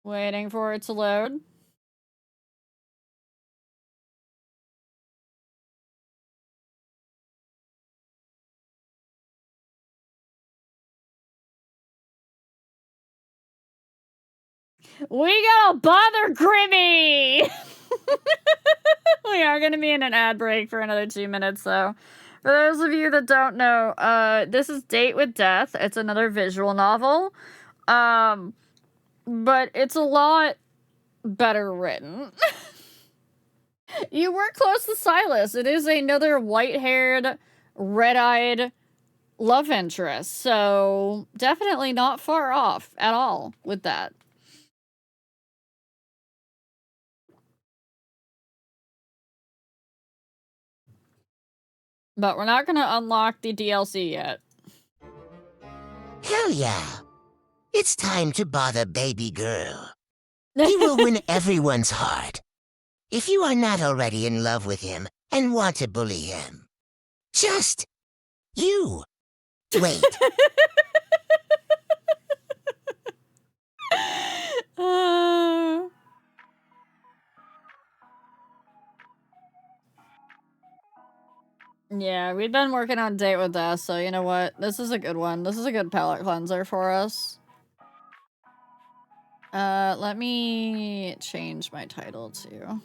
Waiting for it to load. We gotta bother Grimmy! We are gonna be in an ad break for another 2 minutes, though. For those of you that don't know, this is Date with Death. It's another visual novel. But it's a lot better written. You were close to Silas. It is another white-haired, red-eyed love interest. So definitely not far off at all with that. But we're not going to unlock the DLC yet. Hell yeah. It's time to bother baby girl. He will win everyone's heart. If you are not already in love with him and want to bully him, just you wait. Yeah, we've been working on Date with Death, so you know what? This is a good one. This is a good palate cleanser for us. Let me change my title to...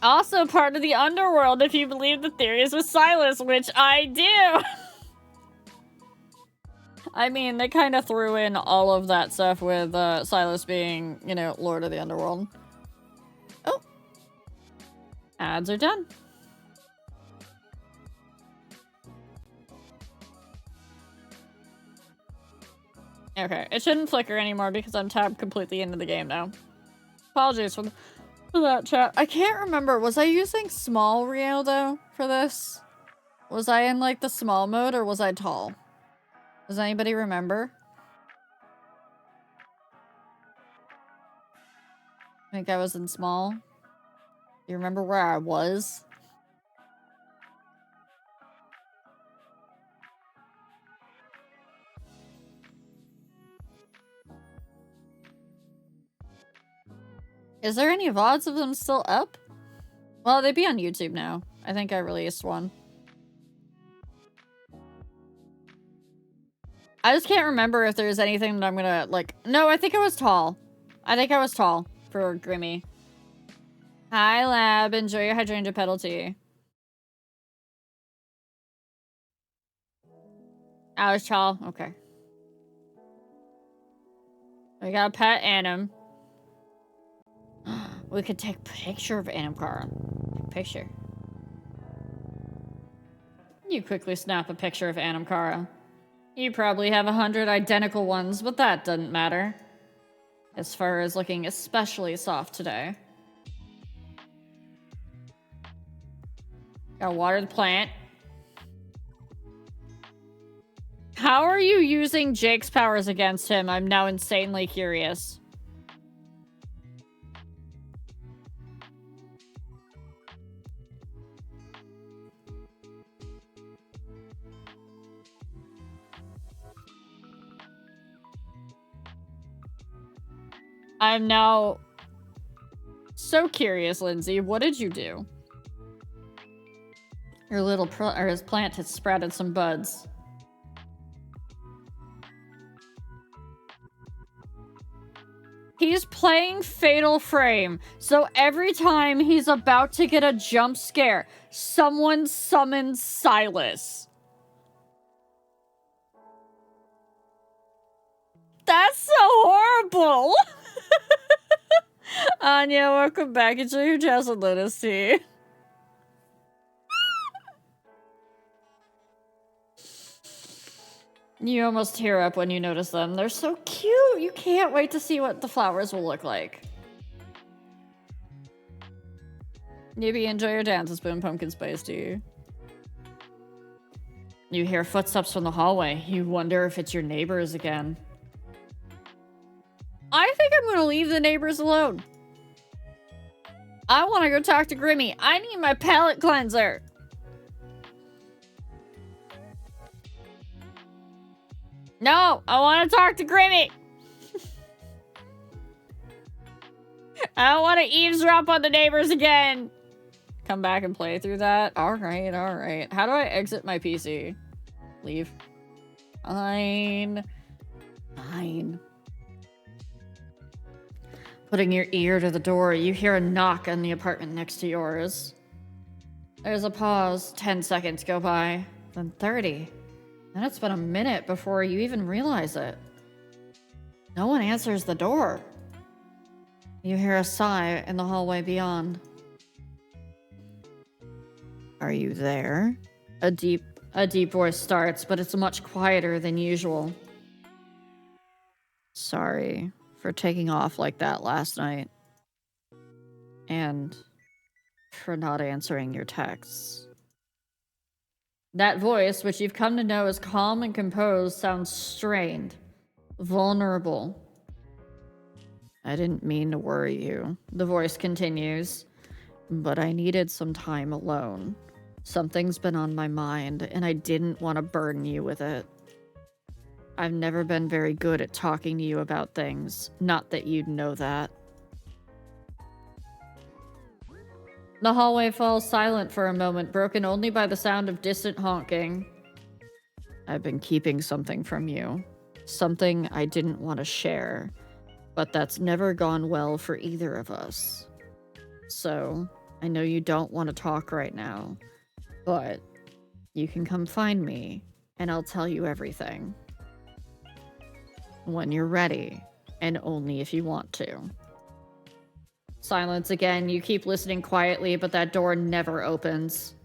Also part of the underworld if you believe the theories with Silas, which I do! I mean, they kind of threw in all of that stuff with Silas being, you know, Lord of the Underworld. Oh. Ads are done. Okay, it shouldn't flicker anymore because I'm tabbed completely into the game now. Apologies for that, chat. I can't remember. Was I using small Rio, though, for this? Was I in, like, the small mode, or was I tall? Does anybody remember? I think I was in small. Do you remember where I was? Is there any VODs of them still up? Well, they'd be on YouTube now. I think I released one. I just can't remember if there's anything that I'm gonna, like... No, I think I was tall. I think I was tall for Grimmy. Hi, Lab. Enjoy your hydrangea petal tea. I was tall. Okay. We got a pet Anim. We could take a picture of Anim Cara. Take a picture. You quickly snap a picture of Anim Cara. You probably have 100 identical ones, but that doesn't matter. As far as looking especially soft today. Gotta water the plant. How are you using Jake's powers against him? I'm now insanely curious. I'm now so curious, Lindsay. What did you do? Your little his plant has sprouted some buds. He's playing Fatal Frame, so every time he's about to get a jump scare, someone summons Silas. That's so horrible! Anya, welcome back. Enjoy your Jasmine Lotus tea. You almost tear up when you notice them. They're so cute! You can't wait to see what the flowers will look like. Maybe enjoy your dance, spoon pumpkin spice tea. You hear footsteps from the hallway. You wonder if it's your neighbors again. I think I'm gonna leave the neighbors alone. I want to go talk to Grimmy. I need my palate cleanser. No, I want to talk to Grimmy. I don't want to eavesdrop on the neighbors again. Come back and play through that. All right, all right. How do I exit my PC? Leave. Fine. Fine. Putting your ear to the door, you hear a knock on the apartment next to yours. There's a pause. 10 seconds go by. Then 30. Then it's been a minute before you even realize it. No one answers the door. You hear a sigh in the hallway beyond. Are you there? A deep voice starts, but it's much quieter than usual. Sorry for taking off like that last night. And for not answering your texts. That voice, which you've come to know as calm and composed, sounds strained, vulnerable. I didn't mean to worry you, the voice continues, but I needed some time alone. Something's been on my mind, and I didn't want to burden you with it. I've never been very good at talking to you about things, not that you'd know that. The hallway falls silent for a moment, broken only by the sound of distant honking. I've been keeping something from you. Something I didn't want to share. But that's never gone well for either of us. So, I know you don't want to talk right now. But you can come find me, and I'll tell you everything. When you're ready, and only if you want to. Silence again. You keep listening quietly, but that door never opens.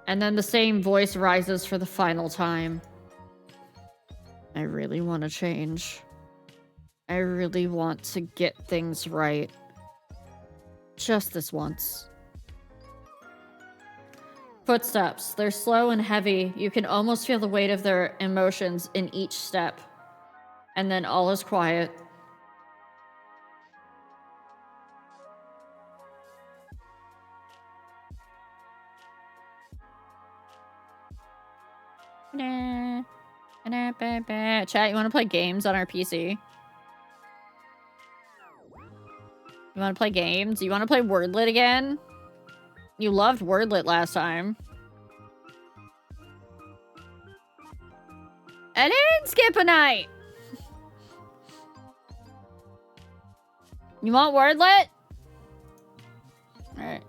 And then the same voice rises for the final time. I really want to change. I really want to get things right. Just this once. Footsteps. They're slow and heavy. You can almost feel the weight of their emotions in each step. And then all is quiet. Chat, you want to play games on our PC? You want to play games? You want to play Wordlet again? You loved Wordlet last time. I didn't skip a night! You want Wordlet? Alright.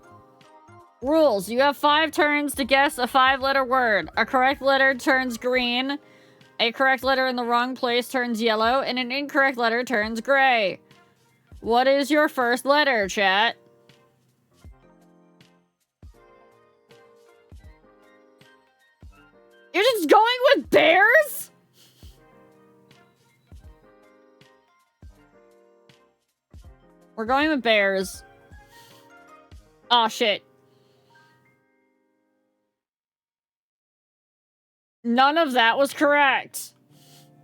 Rules. You have 5 turns to guess a 5-letter word. A correct letter turns green. A correct letter in the wrong place turns yellow. And an incorrect letter turns gray. What is your first letter, chat? You're just going with bears? We're going with bears. Aw, shit. None of that was correct.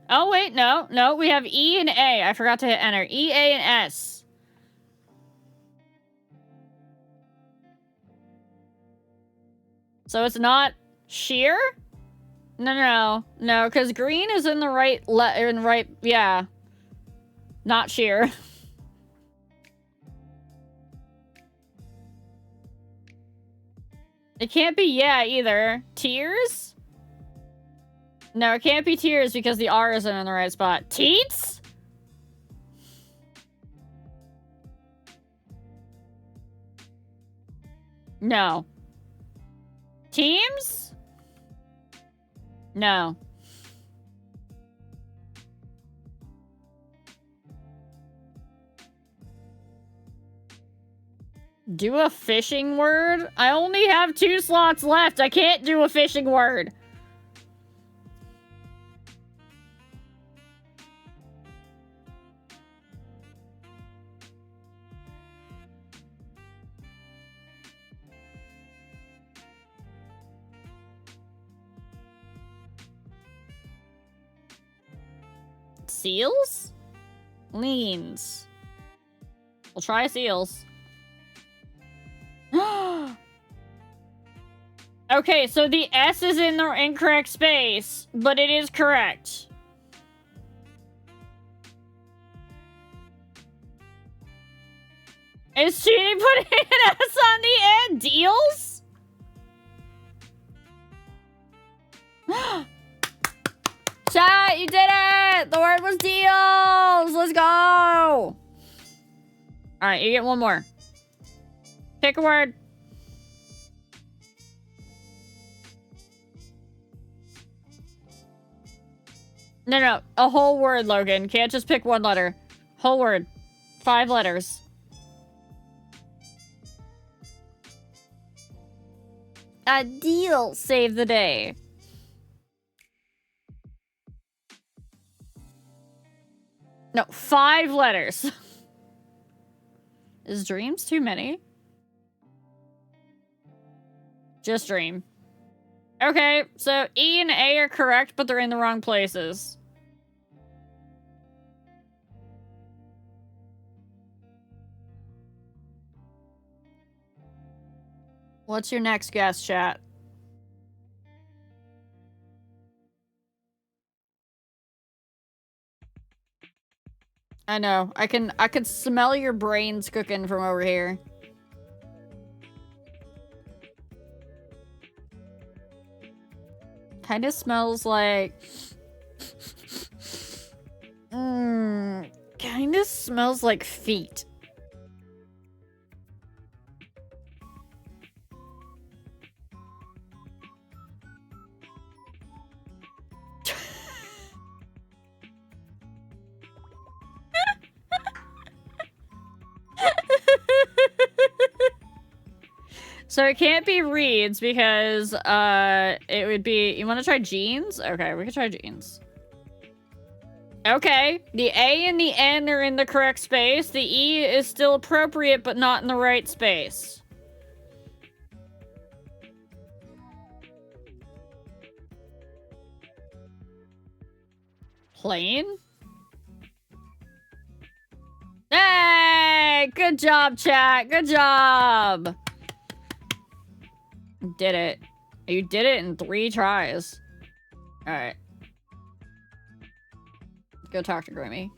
Oh, wait, no. No, we have E and A. I forgot to hit enter. E, A, and S. So it's not sheer? No, because green is in the right yeah. Not sheer. It can't be yeah either. Tears? No, it can't be tears because the R isn't in the right spot. Teats? No. Teams? No. Do a fishing word? I only have 2 slots left. I can't do a fishing word. Seals? Leans. We'll try seals. Okay, so the S is in the incorrect space, but it is correct. Is cheating putting an S on the end? Deals? Chat, you did it! The word was deals! Let's go! Alright, you get one more. Pick a word. No, a whole word, Logan. Can't just pick one letter. Whole word. 5 letters. A deal. Save the day. No, 5 letters. Is dreams too many? Just dream. Okay, so E and A are correct, but they're in the wrong places. What's your next guess, chat? I know. I can smell your brains cooking from over here. Kind of smells like... kind of smells like feet. So it can't be reeds because it would be... You want to try jeans? Okay, we can try jeans. Okay, the A and the N are in the correct space. The E is still appropriate, but not in the right space. Plane? Hey! Good job, chat. Good job. You did it. You did it in 3 tries. Alright. Go talk to Grimmy.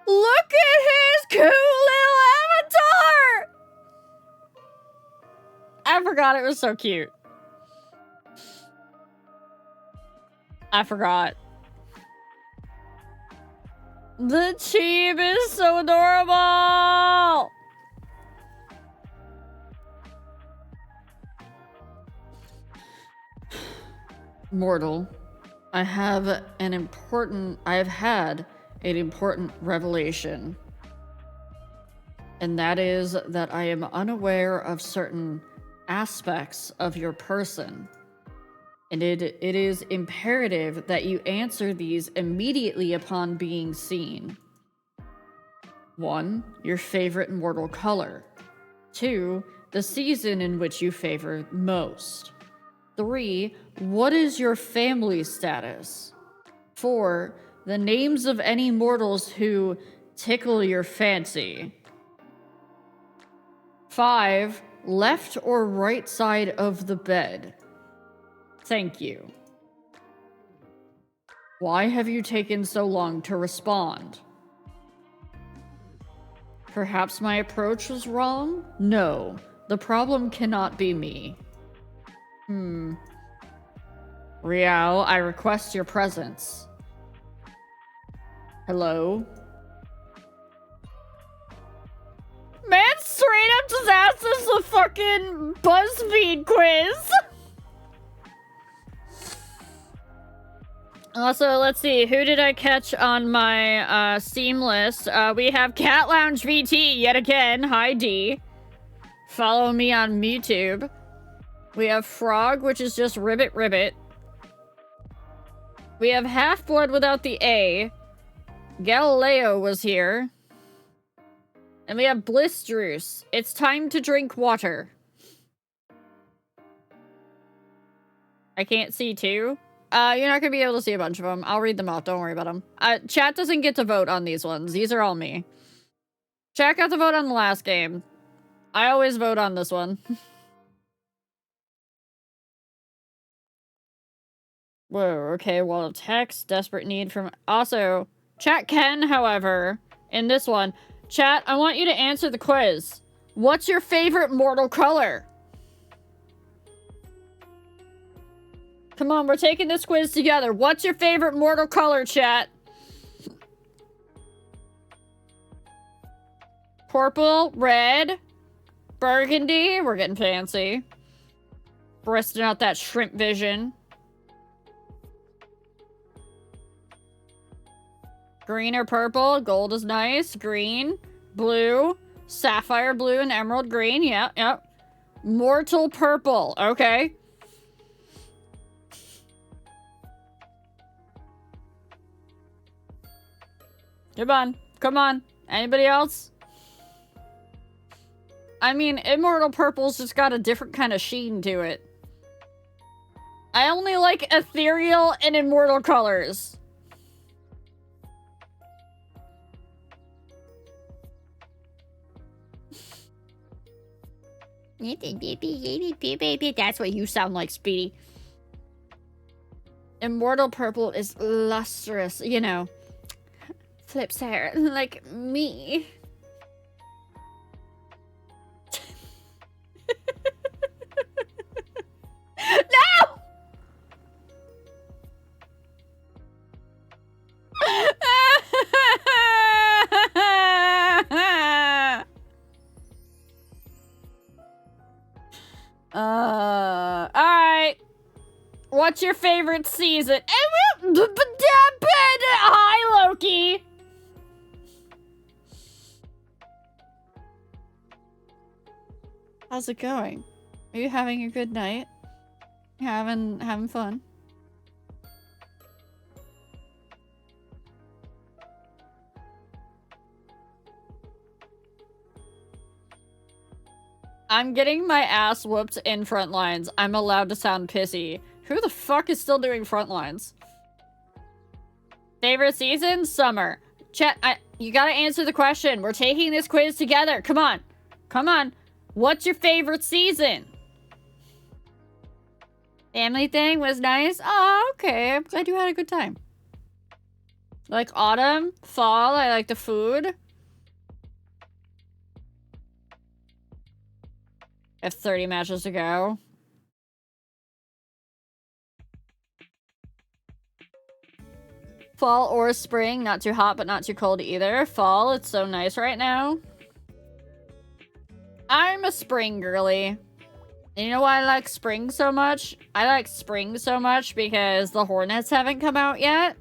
Look at his cool little avatar! I forgot it was so cute. I forgot. The cheeb is so adorable! Mortal, I have had an important revelation. And that is that I am unaware of certain aspects of your person. And it is imperative that you answer these immediately upon being seen. 1, your favorite mortal color. 2, the season in which you favor most. 3, what is your family status? 4, the names of any mortals who tickle your fancy. 5, left or right side of the bed. Thank you. Why have you taken so long to respond? Perhaps my approach was wrong? No, the problem cannot be me. Riao, I request your presence. Hello? Man straight up just asked us a fucking BuzzFeed quiz! Also, let's see, who did I catch on my Steam list? We have Cat Lounge VT yet again. Hi, D. Follow me on YouTube. We have Frog, which is just Ribbit Ribbit. We have Half-Blood without the A. Galileo was here. And we have Blistruce. It's time to drink water. I can't see too. You're not gonna be able to see a bunch of them. I'll read them out. Don't worry about them. Chat doesn't get to vote on these ones. These are all me. Chat got to vote on the last game. I always vote on this one. Whoa, okay, well, text, desperate need from... Also, chat can, however, in this one, chat, I want you to answer the quiz. What's your favorite mortal color? Come on, we're taking this quiz together. What's your favorite mortal color, chat? Purple, red, burgundy. We're getting fancy. Bursting out that shrimp vision. Green or purple. Gold is nice. Green, blue, sapphire blue, and emerald green. Yep, yep. Mortal purple. Okay. Come on. Come on. Anybody else? I mean, Immortal Purple's just got a different kind of sheen to it. I only like ethereal and immortal colors. That's what you sound like, Speedy. Immortal Purple is lustrous, you know. Flips hair, like me. No! Alright. What's your favorite season? Hi, Loki. How's it going? Are you having a good night? You having fun? I'm getting my ass whooped in Frontlines. I'm allowed to sound pissy. Who the fuck is still doing Frontlines? Favorite season? Summer. Chat, you gotta answer the question. We're taking this quiz together. Come on. Come on. What's your favorite season? Family thing was nice. Oh, okay. I'm glad you had a good time. Like autumn, fall, I like the food. I have 30 matches to go. Fall or spring, not too hot but not too cold either. Fall, it's so nice right now. I'm a spring girly. And you know why I like spring so much? I like spring so much because the hornets haven't come out yet.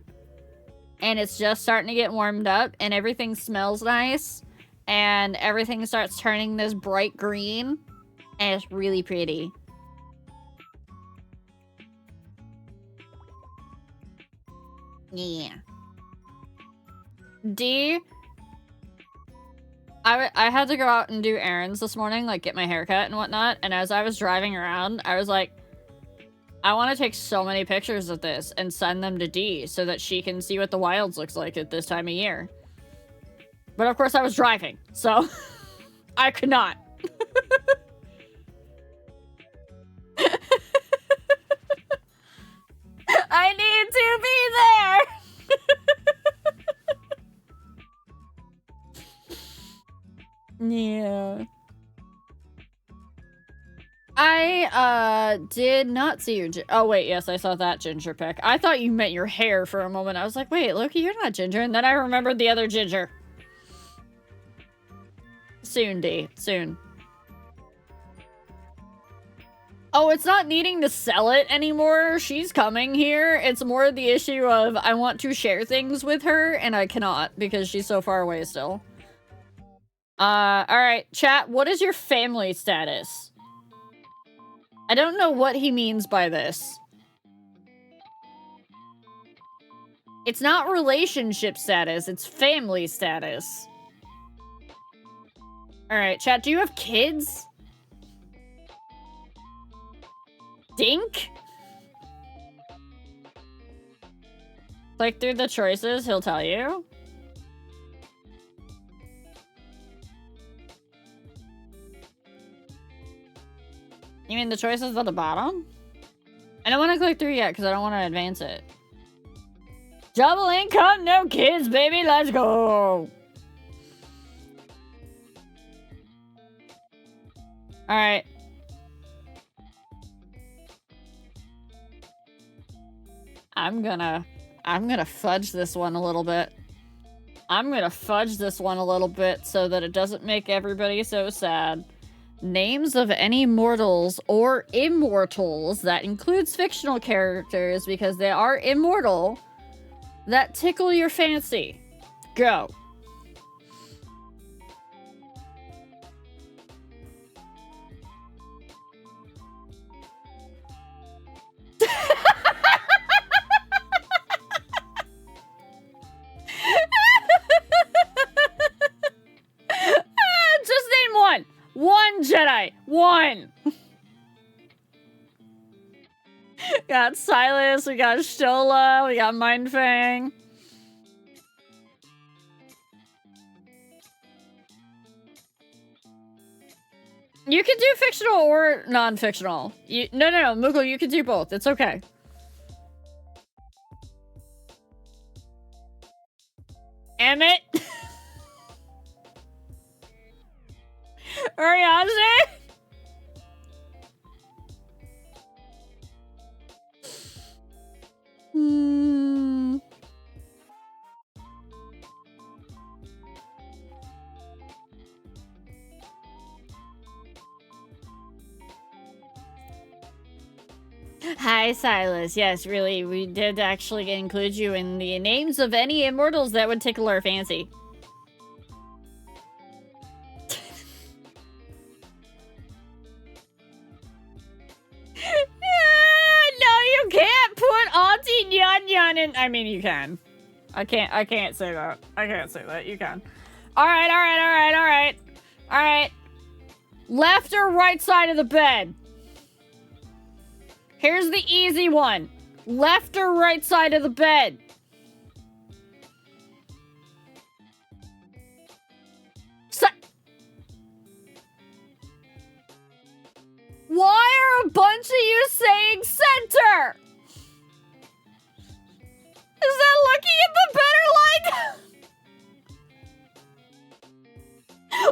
And it's just starting to get warmed up and everything smells nice. And everything starts turning this bright green. And it's really pretty. Yeah. D. I had to go out and do errands this morning, like get my haircut and whatnot. And as I was driving around, I was like, I want to take so many pictures of this and send them to D so that she can see what the wilds looks like at this time of year. But of course I was driving, so I could not. I need to be there. Yeah. I did not see your oh wait, yes, I saw that ginger pic. I thought you meant your hair for a moment. I was like, wait, Loki, you're not ginger. And then I remembered the other ginger. Soon, D. Soon. Oh, it's not needing to sell it anymore. She's coming here. It's more the issue of I want to share things with her and I cannot because she's so far away still. Alright, chat, what is your family status? I don't know what he means by this. It's not relationship status, it's family status. Alright, chat, do you have kids? Dink? Click through the choices, he'll tell you. You mean the choices at the bottom? I don't want to click through yet because I don't want to advance it. Double income, no kids, baby, let's go! Alright. I'm gonna fudge this one a little bit. I'm gonna fudge this one a little bit so that it doesn't make everybody so sad. Names of any mortals or immortals, that includes fictional characters because they are immortal, that tickle your fancy. Go. Just name one. One Jedi. One. Got Silas, we got Shola, we got Mindfang. You can do fictional or non-fictional. No, Moogle, you can do both. It's okay. Emmett. Ariadne. Hi, Silas. Yes, really, we did actually include you in the names of any immortals that would tickle our fancy. No, you can't put Auntie Nyan Nyan in. I mean, you can. I can't say that. I can't say that. You can. All right. Left or right side of the bed? Here's the easy one. Left or right side of the bed? Why are a bunch of you saying center? Is that looking at the better line?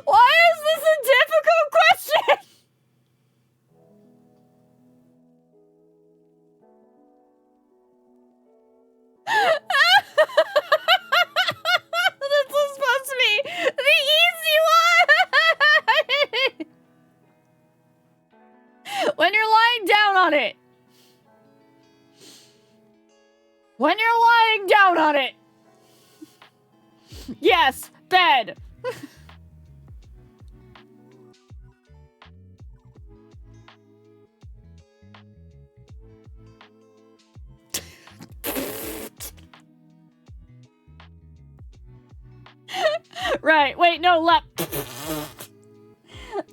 Why is this a difficult question? This was supposed to be the easy one! When you're lying down on it. When you're lying down on it. Yes, bed. Right, wait, no, left.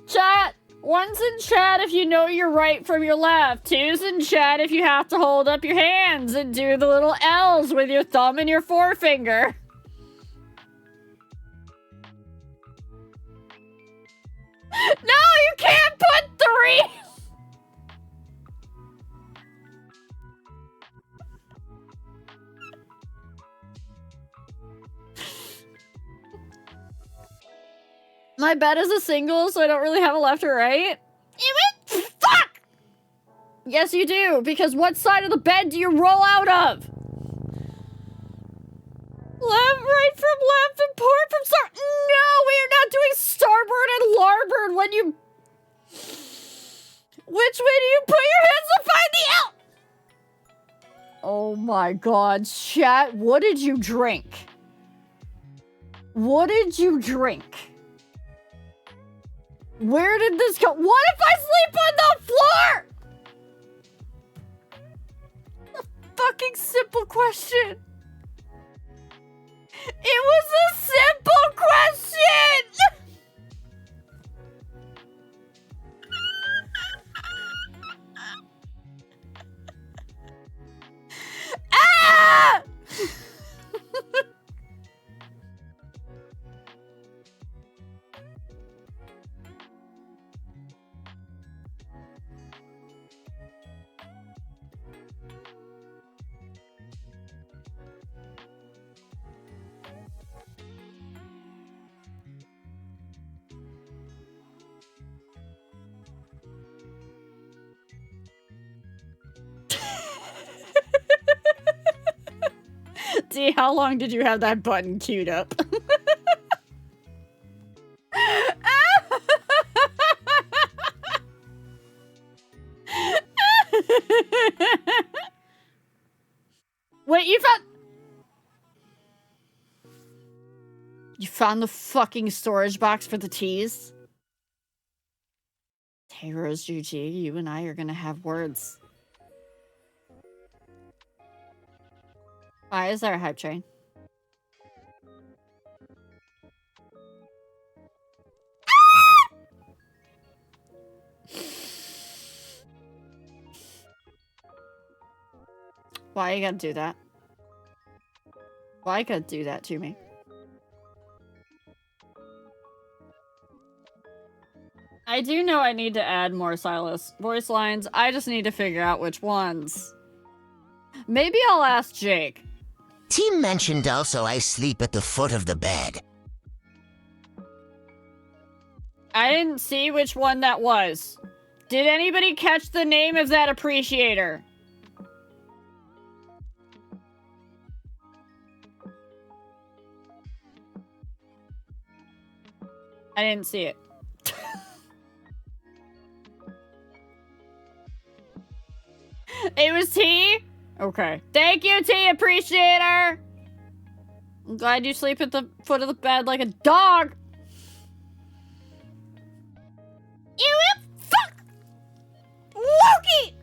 Chat. One's in chat if you know your right from your left. Two's in chat if you have to hold up your hands and do the little L's with your thumb and your forefinger. No, you can't put 3! My bed is a single, so I don't really have a left or right. Fuck! Yes, you do, because what side of the bed do you roll out of? Left, right from left, and port from start. No, we are not doing starboard and larboard when you... Which way do you put your hands to find the L? Oh my god, chat, what did you drink? What did you drink? Where did this go? What if I sleep on the floor? A fucking simple question. It was a simple question! Ah! D, how long did you have that button queued up? Wait, you found the fucking storage box for the teas? Heroes GG, you and I are gonna have words. Why is there a hype train? Why you gotta do that? Why you gotta do that to me? I do know I need to add more Silas voice lines. I just need to figure out which ones. Maybe I'll ask Jake. T mentioned also I sleep at the foot of the bed. I didn't see which one that was. Did anybody catch the name of that appreciator? I didn't see it. It was T? Okay. Thank you, T Appreciator! I'm glad you sleep at the foot of the bed like a dog. You fuck! Loki!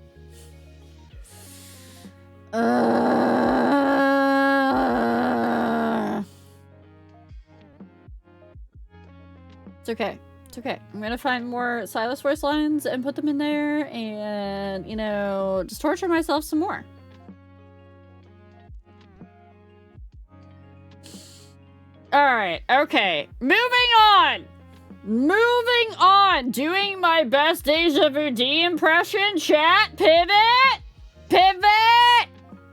It's okay. It's okay. I'm gonna find more Silas voice lines and put them in there and, you know, just torture myself some more. Alright, okay. Moving on! Moving on! Doing my best Deja Vu D impression, chat! Pivot! Pivot!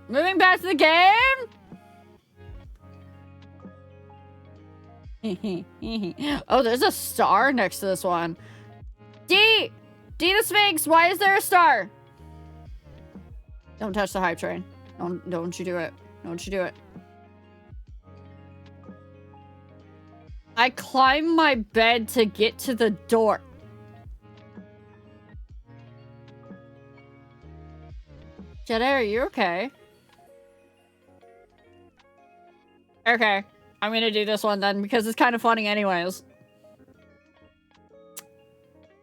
Moving back to the game! Oh, there's a star next to this one. D the Sphinx, why is there a star? Don't touch the hype train. Don't you do it. Don't you do it. I climbed my bed to get to the door. Jedi, are you okay? Okay. I'm gonna do this one then, because it's kind of funny anyways.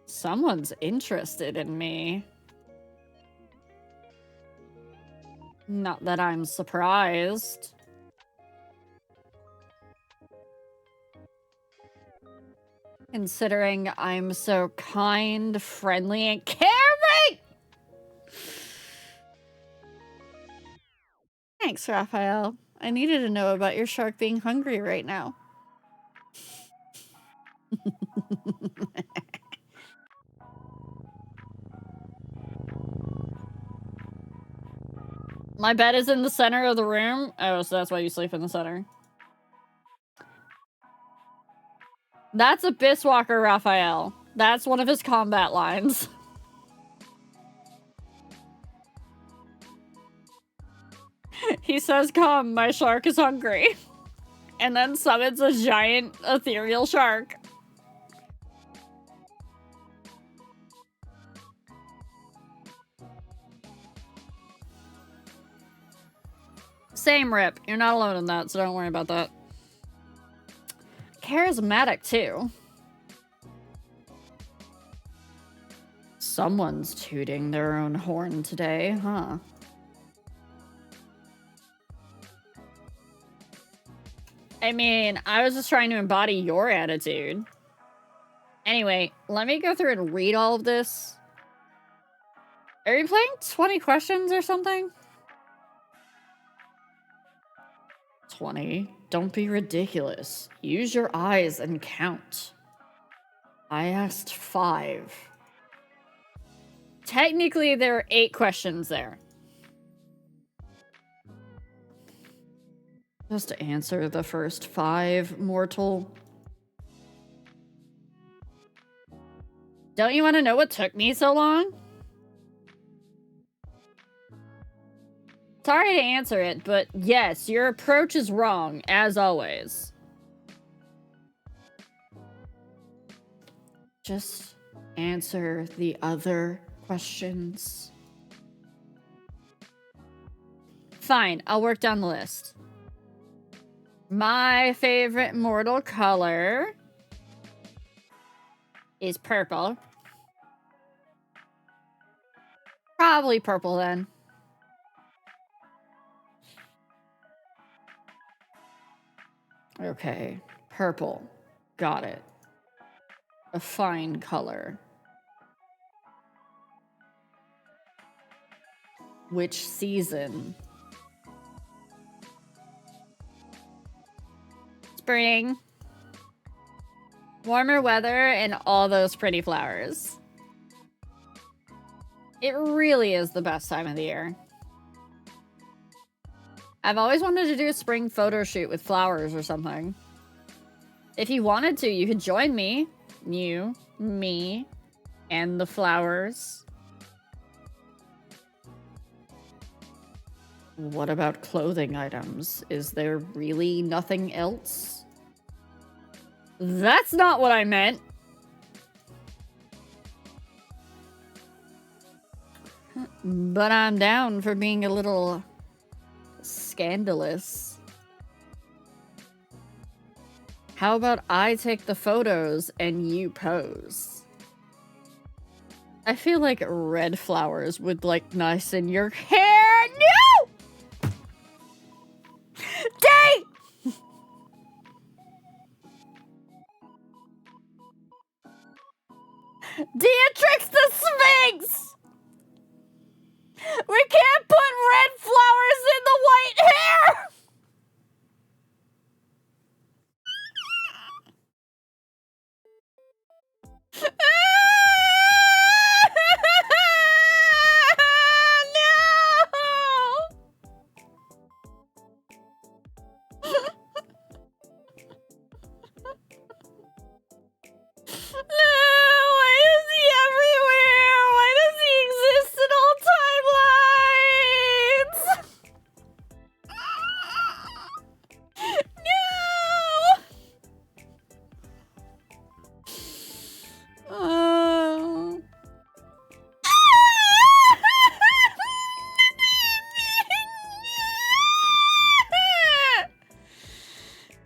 Someone's interested in me. Not that I'm surprised. Considering I'm so kind, friendly, and caring! Thanks, Raphael. I needed to know about your shark being hungry right now. My bed is in the center of the room. Oh, so that's why you sleep in the center. That's Abyss Walker Raphael. That's one of his combat lines. He says, "Come, my shark is hungry." And then summons a giant ethereal shark. Same, Rip. You're not alone in that, so don't worry about that. Charismatic, too. Someone's tooting their own horn today, huh? I mean, I was just trying to embody your attitude. Anyway, let me go through and read all of this. Are you playing 20 questions or something? 20? Don't be ridiculous. Use your eyes and count. I asked 5. Technically, there are 8 questions there. Just answer the first 5, mortal. Don't you want to know what took me so long? Sorry to answer it, but yes, your approach is wrong, as always. Just answer the other questions. Fine, I'll work down the list. My favorite mortal color is purple. Probably purple then. Okay, purple. Got it. A fine color. Which season? Spring. Warmer weather and all those pretty flowers. It really is the best time of the year. I've always wanted to do a spring photo shoot with flowers or something. If you wanted to, you could join me. You, me, and the flowers. What about clothing items? Is there really nothing else? That's not what I meant! But I'm down for being a little scandalous. How about I take the photos and you pose? I feel like red flowers would look nice in your hair. No! Dang! Beatrix the Sphinx! We can't put red flowers in the white hair! Why is he everywhere? Why does he exist in all timelines? No! Oh.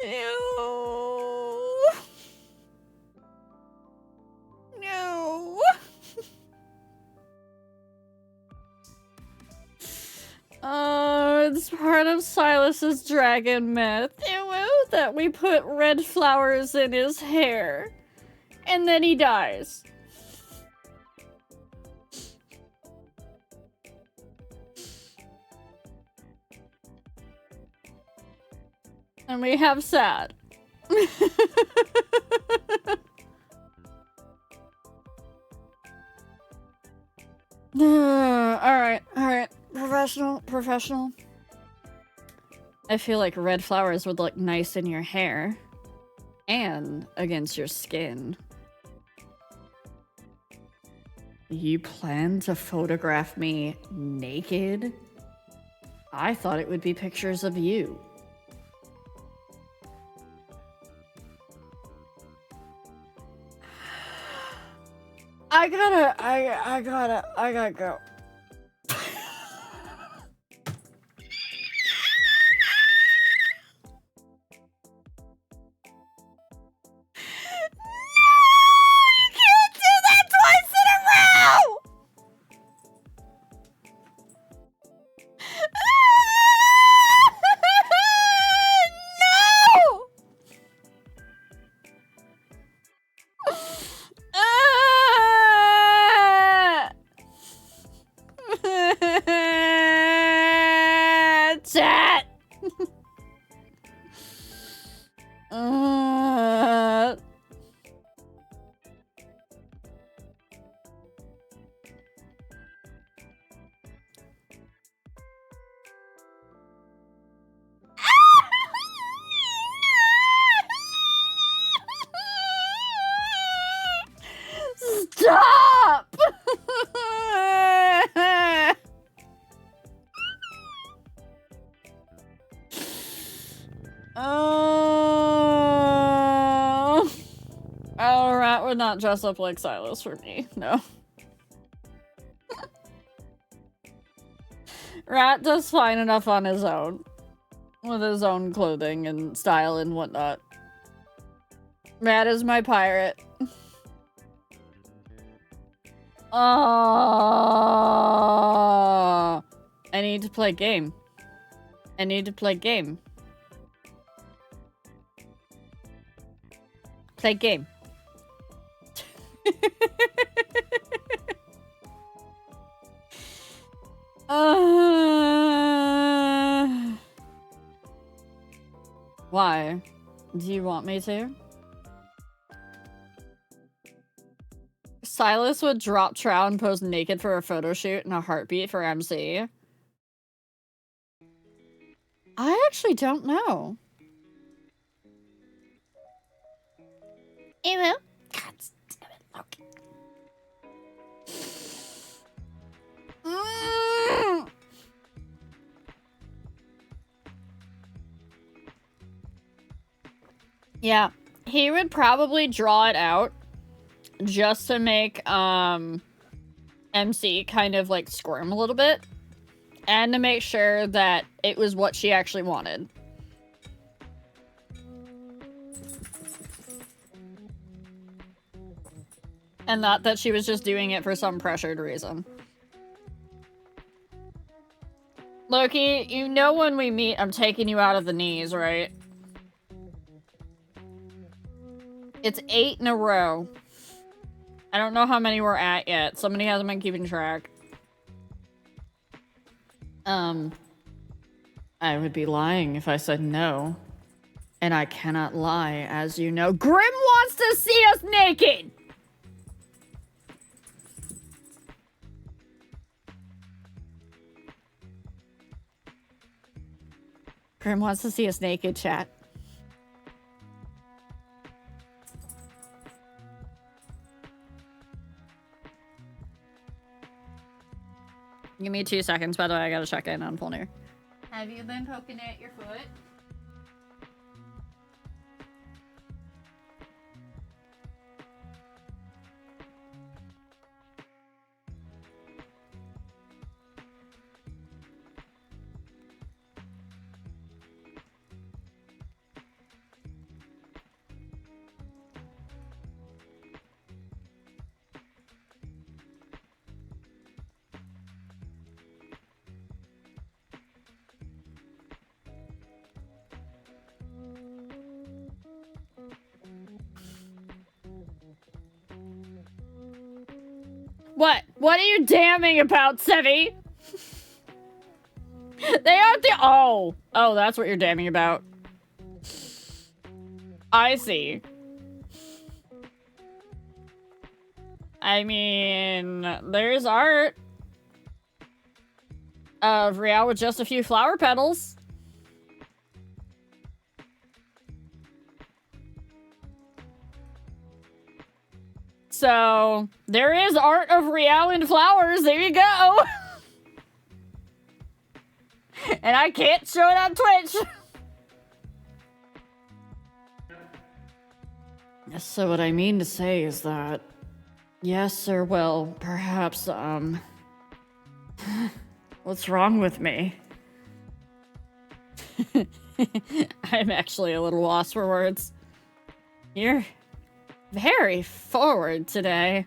Ew. No. It's part of Silas's dragon myth. Ew, that we put red flowers in his hair. And then he dies. And we have sad. Alright. Professional. I feel like red flowers would look nice in your hair. And against your skin. You plan to photograph me naked? I thought it would be pictures of you. I gotta go. would not dress up like Silas for me. No. Rat does fine enough on his own. With his own clothing and style and whatnot. Rat is my pirate. Oh, I need to play game. I need to play game. Play game. Why? Do you want me to? Silas would drop trow and pose naked for a photo shoot in a heartbeat for MC. I actually don't know. Ew. God damn it, Loki. Yeah, he would probably draw it out just to make MC kind of like squirm a little bit and to make sure that it was what she actually wanted. And not that she was just doing it for some pressured reason. Loki, you know when we meet, I'm taking you out of the knees, right? It's 8 in a row. I don't know how many we're at yet. Somebody hasn't been keeping track. I would be lying if I said no. And I cannot lie, as you know. Grim wants to see us naked! Grim wants to see us naked, chat. Give me 2 seconds, by the way, I gotta check in on Polnir. Have you been poking at your foot? What? What are you damning about, Sevi? They aren't the- Oh, that's what you're damning about. I see. I mean, there's art of Rial with just a few flower petals. So, there is art of Rial and flowers. There you go. And I can't show it on Twitch. So what I mean to say is that, yes, or well, perhaps, what's wrong with me? I'm actually a little lost for words. You're very forward today.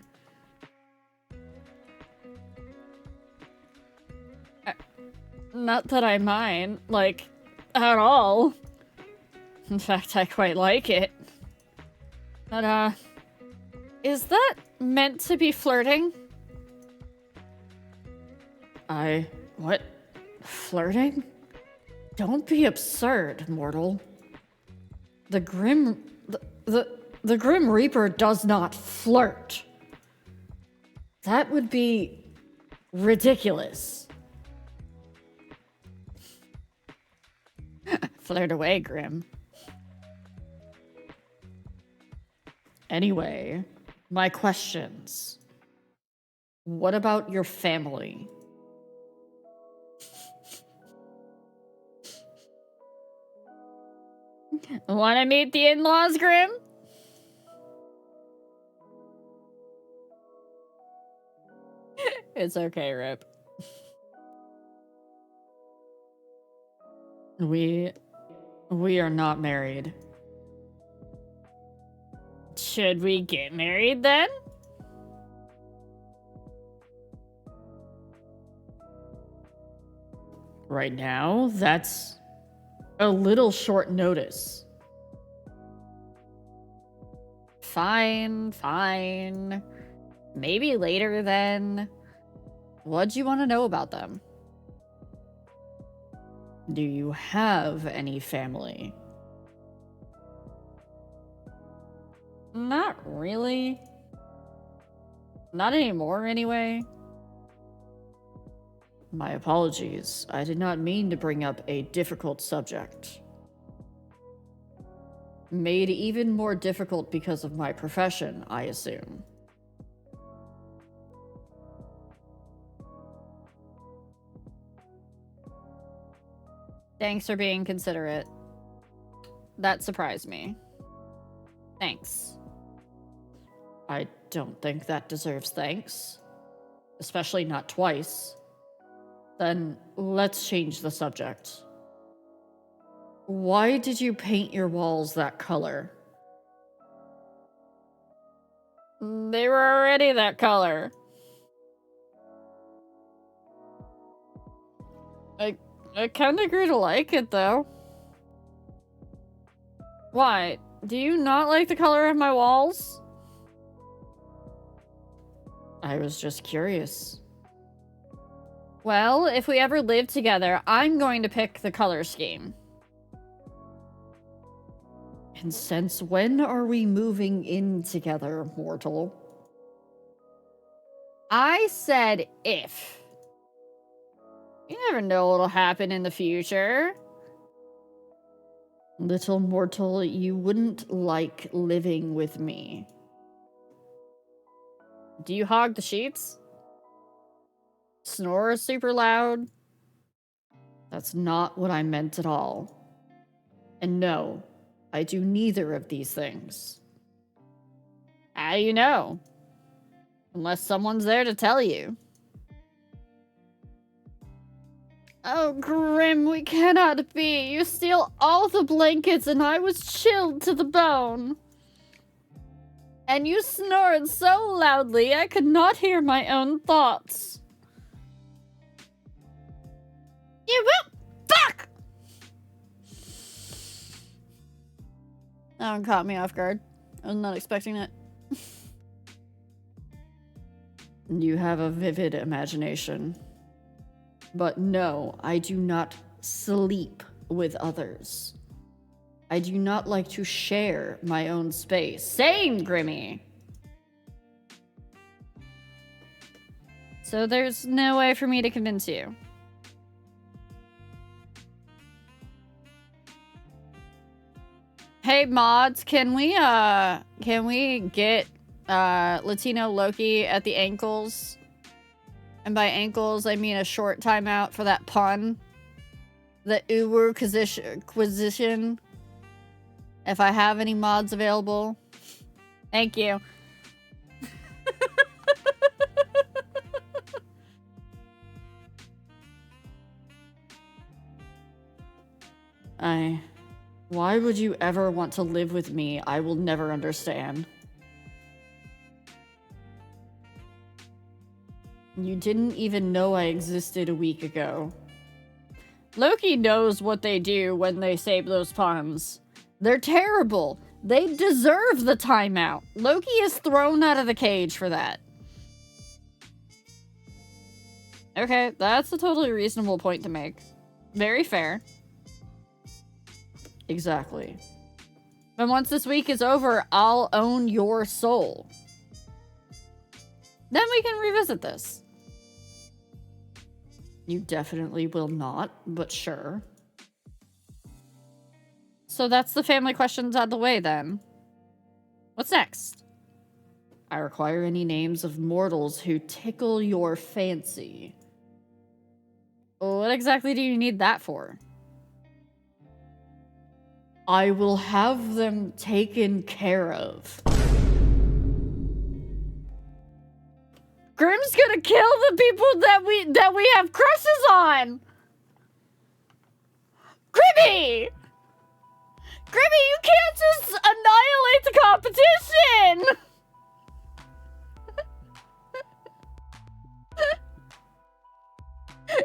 Not that I mind, like, at all. In fact, I quite like it. But, is that meant to be flirting? What? Flirting? Don't be absurd, mortal. The Grim Reaper does not flirt. That would be ridiculous. Flirt away, Grim. Anyway, my questions. What about your family? Want to meet the in-laws, Grim? It's okay, Rip. We are not married. Should we get married then? Right now, that's a little short notice. Fine, fine. Maybe later then. What'd you want to know about them? Do you have any family? Not really. Not anymore, anyway. My apologies. I did not mean to bring up a difficult subject. Made even more difficult because of my profession, I assume. Thanks for being considerate. That surprised me. Thanks. I don't think that deserves thanks. Especially not twice. Then let's change the subject. Why did you paint your walls that color? They were already that color. I kinda grew to like it, though. Why? Do you not like the color of my walls? I was just curious. Well, if we ever live together, I'm going to pick the color scheme. And since when are we moving in together, mortal? I said if. You never know what'll happen in the future. Little mortal, you wouldn't like living with me. Do you hog the sheets? Snore super loud? That's not what I meant at all. And no, I do neither of these things. How do you know? Unless someone's there to tell you. Oh, Grim, we cannot be. You steal all the blankets and I was chilled to the bone. And you snored so loudly I could not hear my own thoughts. You will fuck! That one caught me off guard. I was not expecting it. You have a vivid imagination. But no, I do not sleep with others. I do not like to share my own space. Same, Grimmy! So there's no way for me to convince you. Hey mods, can we get Latino Loki at the ankles? And by ankles, I mean a short timeout for that pun. The Uber Quisition. If I have any mods available. Thank you. Why would you ever want to live with me? I will never understand. You didn't even know I existed a week ago. Loki knows what they do when they say those puns. They're terrible. They deserve the timeout. Loki is thrown out of the cage for that. Okay, that's a totally reasonable point to make. Very fair. Exactly. And once this week is over, I'll own your soul. Then we can revisit this. You definitely will not, but sure. So that's the family questions out of the way then. What's next? I require any names of mortals who tickle your fancy. What exactly do you need that for? I will have them taken care of. Grim's gonna kill the people that we have crushes on! Grimmy! Grimmy, you can't just annihilate the competition!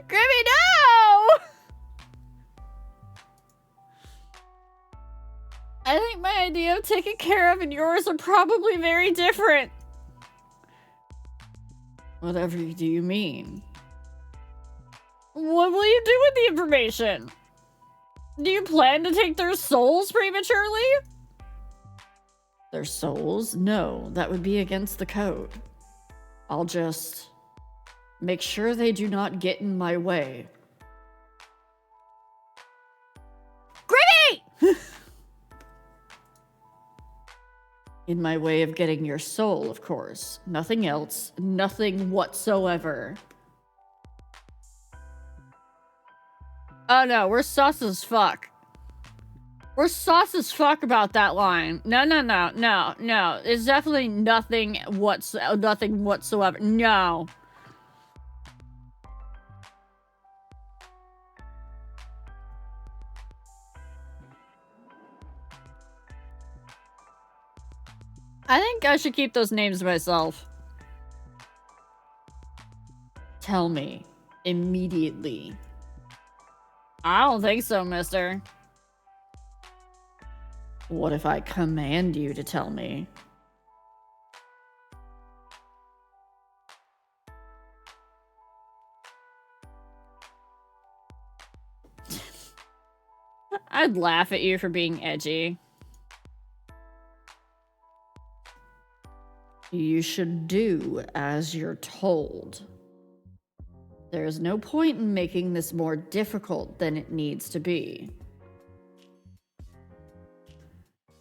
Grimmy, no! I think my idea of taking care of and yours are probably very different. Whatever do you mean? What will you do with the information? Do you plan to take their souls prematurely? Their souls? No, that would be against the code. I'll just make sure they do not get in my way. Grimmy! In my way of getting your soul, of course. Nothing else. Nothing whatsoever. Oh no, we're sus as fuck. We're sus as fuck about that line. No. It's definitely nothing whatsoever. No. I think I should keep those names to myself. Tell me. Immediately. I don't think so, mister. What if I command you to tell me? I'd laugh at you for being edgy. You should do as you're told. There is no point in making this more difficult than it needs to be.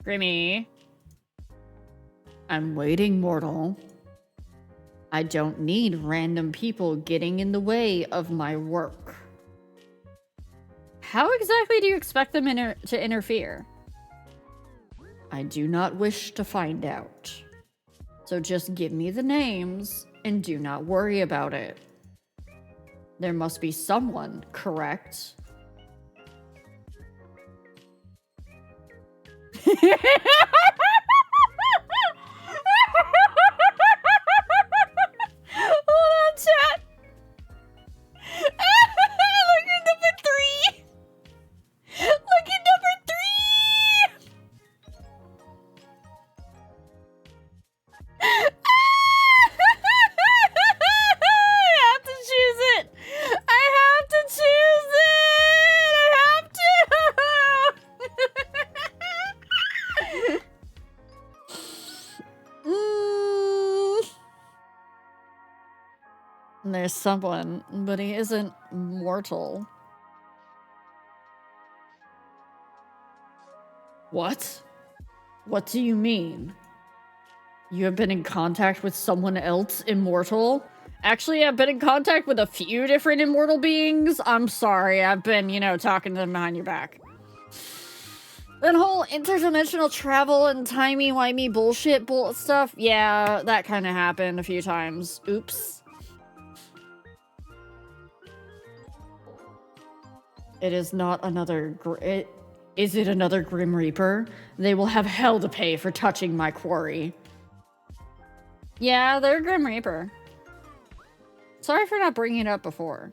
Grimmy. I'm waiting, mortal. I don't need random people getting in the way of my work. How exactly do you expect them to interfere? I do not wish to find out. So just give me the names and do not worry about it. There must be someone, correct? Hold on, chat. Look at number 3. Look at number 3. I have to choose it. I have to choose it. I have to. There's someone, but he isn't mortal. What? What do you mean? You have been in contact with someone else immortal? Actually, I've been in contact with a few different immortal beings. I'm sorry, I've been, talking to them behind your back. That whole interdimensional travel and timey-wimey bullshit stuff, yeah, that kind of happened a few times. Oops. It is not another... Is it another Grim Reaper? They will have hell to pay for touching my quarry. Yeah, they're Grim Reaper. Sorry for not bringing it up before.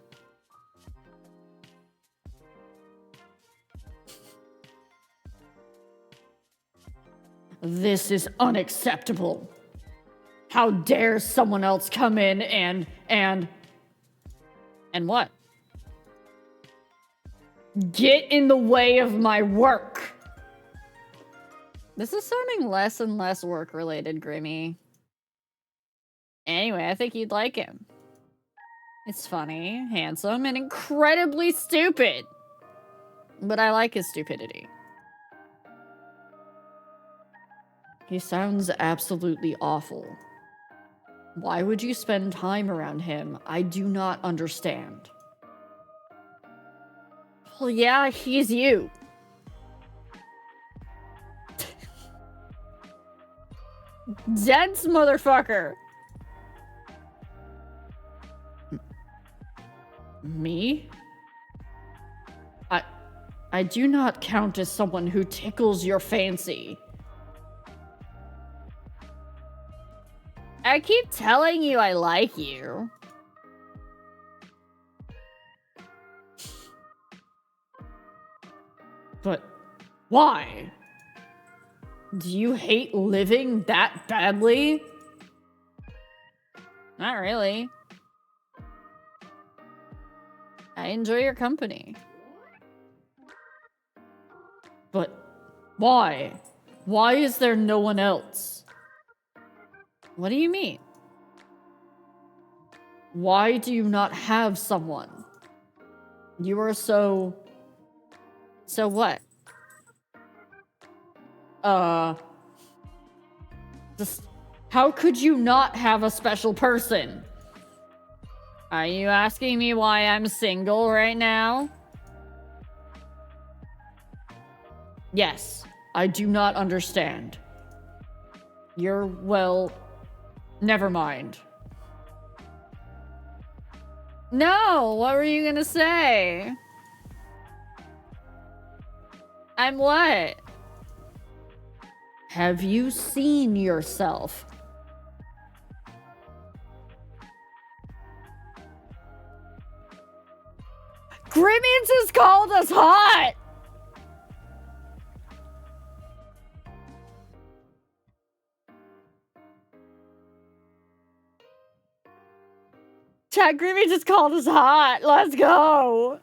This is unacceptable. How dare someone else come in and what? Get in the way of my work. This is sounding less and less work-related, Grimmy. Anyway, I think you'd like him. It's funny, handsome, and incredibly stupid. But I like his stupidity. He sounds absolutely awful. Why would you spend time around him? I do not understand. Well, yeah, he's you. Dense motherfucker. Me? I do not count as someone who tickles your fancy. I keep telling you I like you. But why? Do you hate living that badly? Not really. I enjoy your company. But why? Why is there no one else? What do you mean? Why do you not have someone? You are so... So what? Just... How could you not have a special person? Are you asking me why I'm single right now? Yes, I do not understand. You're, well, never mind. No, what were you gonna say? I'm what? Have you seen yourself? Grimmins has called us hot! Chat, Grimmy just called us hot. Let's go.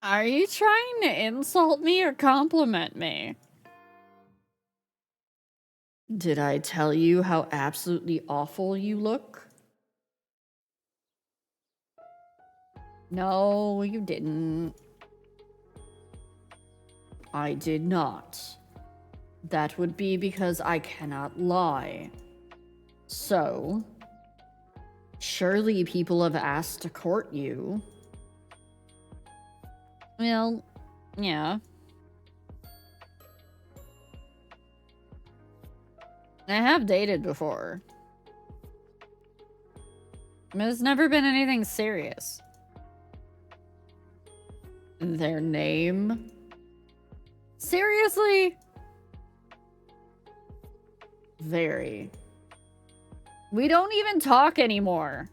Are you trying to insult me or compliment me? Did I tell you how absolutely awful you look? No, you didn't. I did not. That would be because I cannot lie. So, surely people have asked to court you. Well, yeah. I have dated before. But it's never been anything serious. Their name? Seriously? Very. We don't even talk anymore.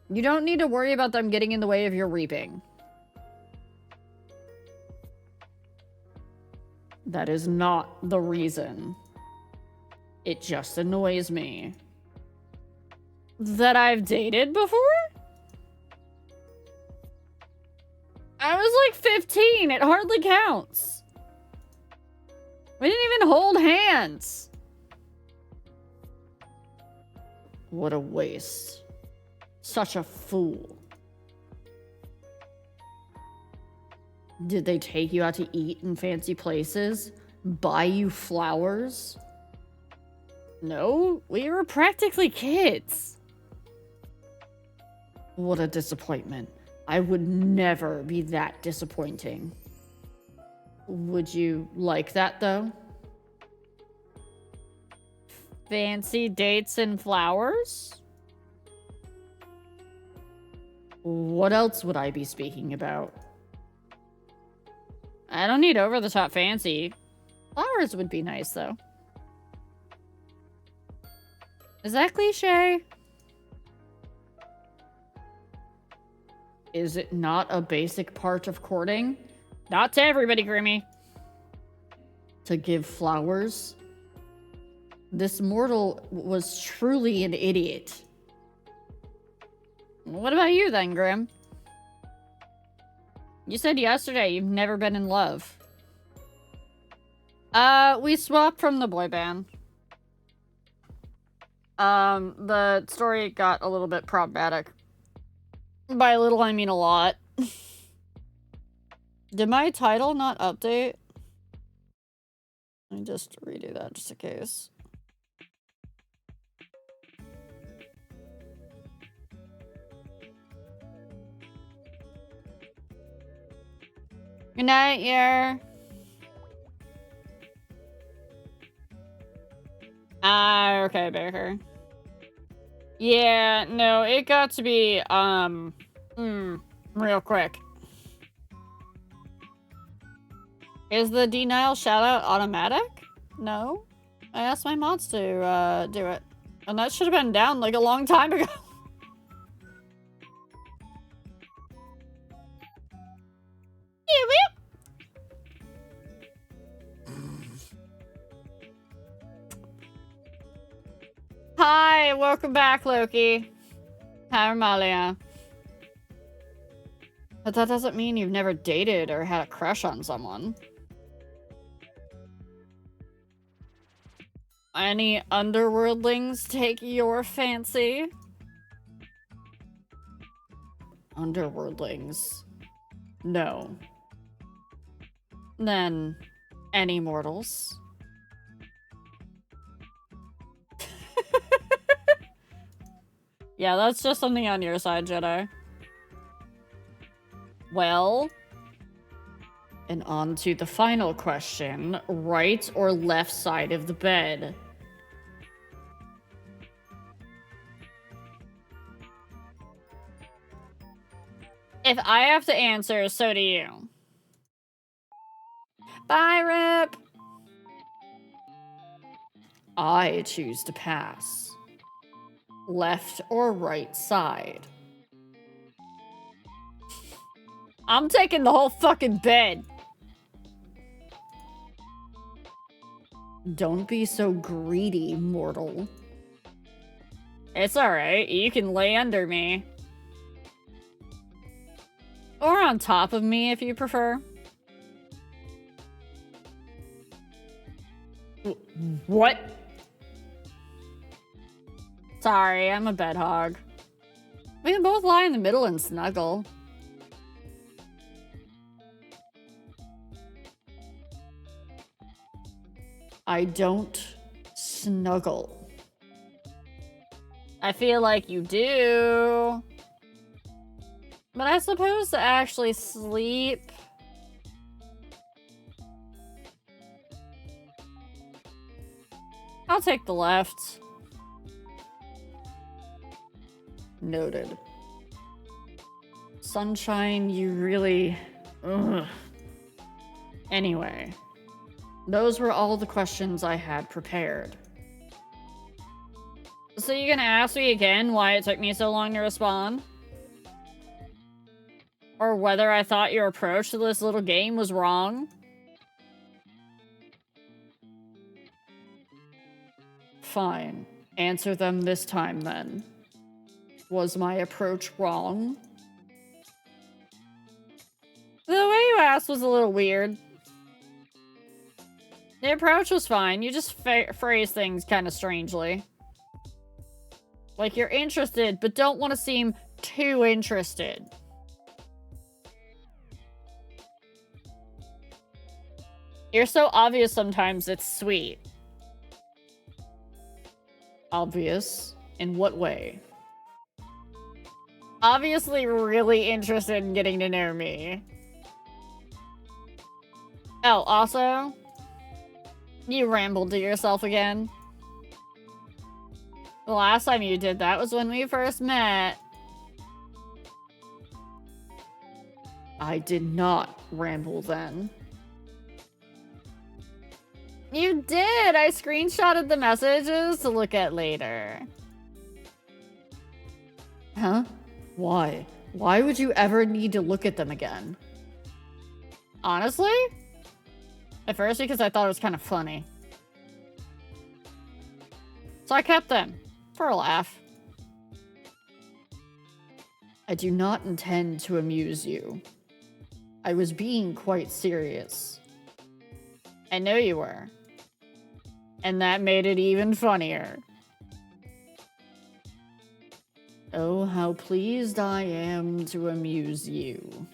You don't need to worry about them getting in the way of your reaping. That is not the reason. It just annoys me. That I've dated before? I was like 15. It hardly counts. We didn't even hold hands. What a waste. Such a fool. Did they take you out to eat in fancy places? Buy you flowers? No, we were practically kids. What a disappointment. I would never be that disappointing. Would you like that, though? Fancy dates and flowers? What else would I be speaking about? I don't need over-the-top fancy. Flowers would be nice, though. Is that cliche? Is it not a basic part of courting? Not to everybody, Grimmy. To give flowers? This mortal was truly an idiot. What about you then, Grim? You said yesterday you've never been in love. We swapped from the boy band. The story got a little bit problematic. By a little, I mean a lot. Did my title not update? Let me just redo that just in case. Good night, Yer. Ah, okay, Baker. Yeah, no, it got to be, real quick. Is the denial shoutout automatic? No. I asked my mods to, do it. And that should have been down, like, a long time ago. Hi, welcome back, Loki. Hi, Amalia. But that doesn't mean you've never dated or had a crush on someone. Any underworldlings take your fancy? Underworldlings. No. Then, any mortals? Yeah, that's just something on your side, Jedi. Well, and on to the final question. Right or left side of the bed? If I have to answer, so do you. Bye, Rip! I choose to pass. Left or right side? I'm taking the whole fucking bed. Don't be so greedy, mortal. It's alright, you can lay under me. Or on top of me if you prefer. What? Sorry, I'm a bed hog. We can both lie in the middle and snuggle. I don't snuggle. I feel like you do. But I suppose to actually sleep... I'll take the left. Noted. Sunshine, you really... Ugh. Anyway, those were all the questions I had prepared. So you gonna ask me again why it took me so long to respond? Or whether I thought your approach to this little game was wrong? Fine. Answer them this time, then. Was my approach wrong? The way you asked was a little weird. The approach was fine. You just phrase things kind of strangely. Like you're interested, but don't want to seem too interested. You're so obvious sometimes it's sweet. Obvious? In what way? Obviously really interested in getting to know me. Oh, also, you rambled to yourself again. The last time you did that was when we first met. I did not ramble then. You did! I screenshotted the messages to look at later. Huh? Why? Why would you ever need to look at them again? Honestly? At first because I thought it was kind of funny. So I kept them. For a laugh. I do not intend to amuse you. I was being quite serious. I know you were. And that made it even funnier. Oh, how pleased I am to amuse you.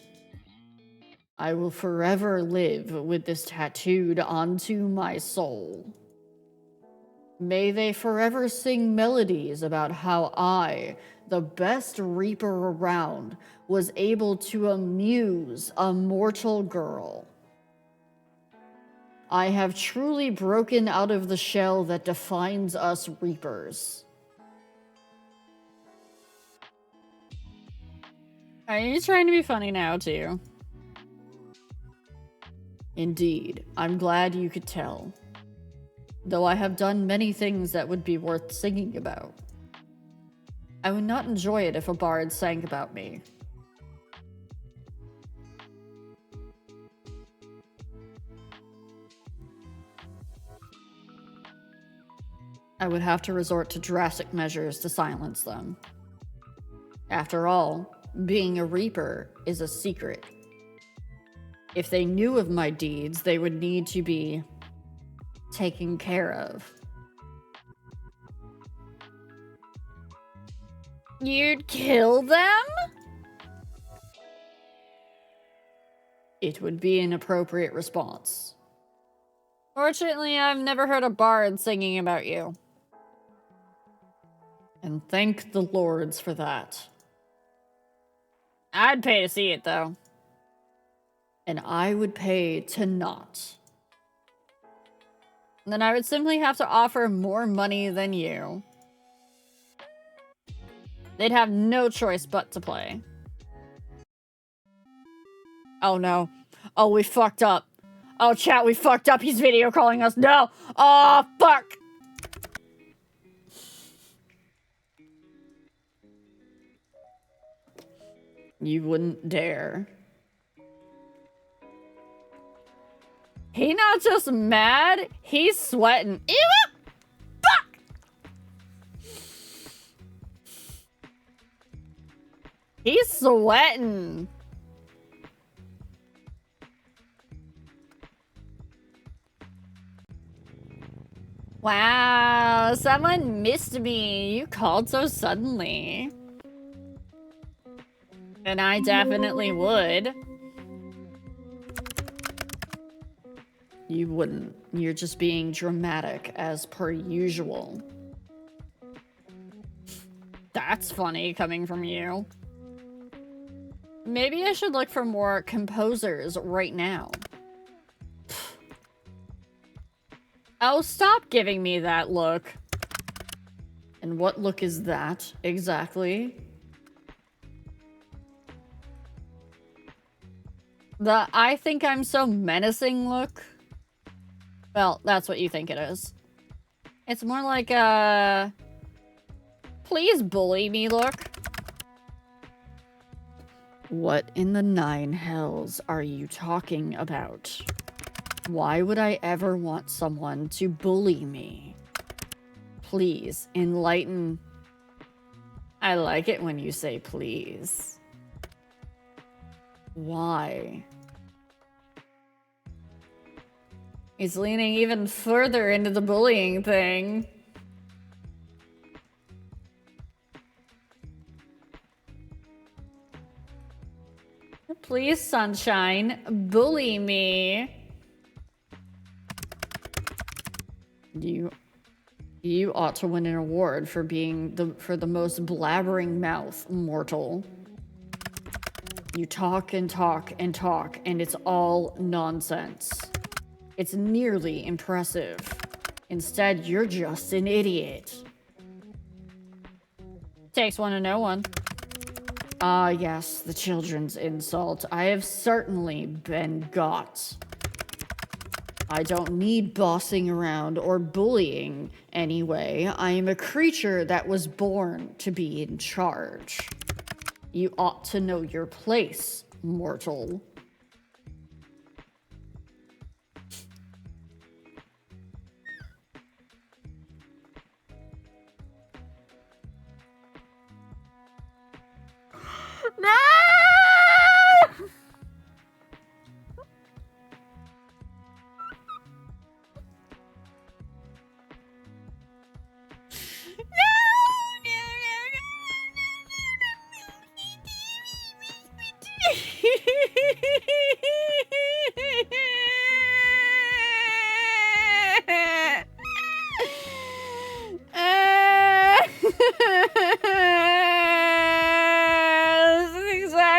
I will forever live with this tattooed onto my soul. May they forever sing melodies about how I, the best reaper around, was able to amuse a mortal girl. I have truly broken out of the shell that defines us Reapers. Are you trying to be funny now, too? Indeed, I'm glad you could tell. Though I have done many things that would be worth singing about. I would not enjoy it if a bard sang about me. I would have to resort to drastic measures to silence them. After all, being a Reaper is a secret. If they knew of my deeds, they would need to be taken care of. You'd kill them? It would be an appropriate response. Fortunately, I've never heard a bard singing about you. And thank the lords for that. I'd pay to see it, though. And I would pay to not. And then I would simply have to offer more money than you. They'd have no choice but to play. Oh no. Oh, we fucked up. Oh, chat, we fucked up. He's video calling us. No. Oh, fuck. You wouldn't dare. He not just mad, he's sweating. Ew! Fuck! He's sweating. Wow, someone missed me. You called so suddenly. And I definitely would. You wouldn't. You're just being dramatic as per usual. That's funny coming from you. Maybe I should look for more composers right now. Oh, stop giving me that look. And what look is that exactly? The I think I'm so menacing look? Well, that's what you think it is. It's more like a please bully me look. What in the nine hells are you talking about? Why would I ever want someone to bully me? Please, enlighten. I like it when you say please. Why? He's leaning even further into the bullying thing. Please, sunshine, bully me. You ought to win an award for being the most blabbering mouth, mortal. You talk and talk and talk, and it's all nonsense. It's nearly impressive. Instead, you're just an idiot. Takes one to know one. Ah, yes, the children's insult. I have certainly been got. I don't need bossing around or bullying anyway. I am a creature that was born to be in charge. You ought to know your place, mortal. No! This is exactly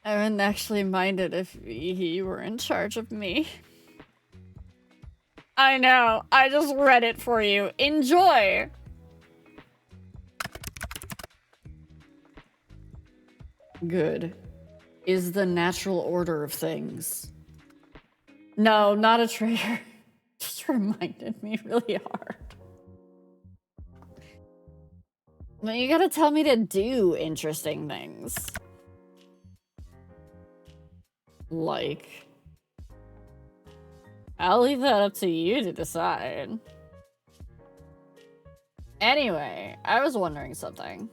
I wouldn't actually mind it if you were in charge of me. I know. I just read it for you. Enjoy! Good. Is the natural order of things. No, not a traitor. Just reminded me really hard. Well, you gotta tell me to do interesting things. Like... I'll leave that up to you to decide. Anyway, I was wondering something.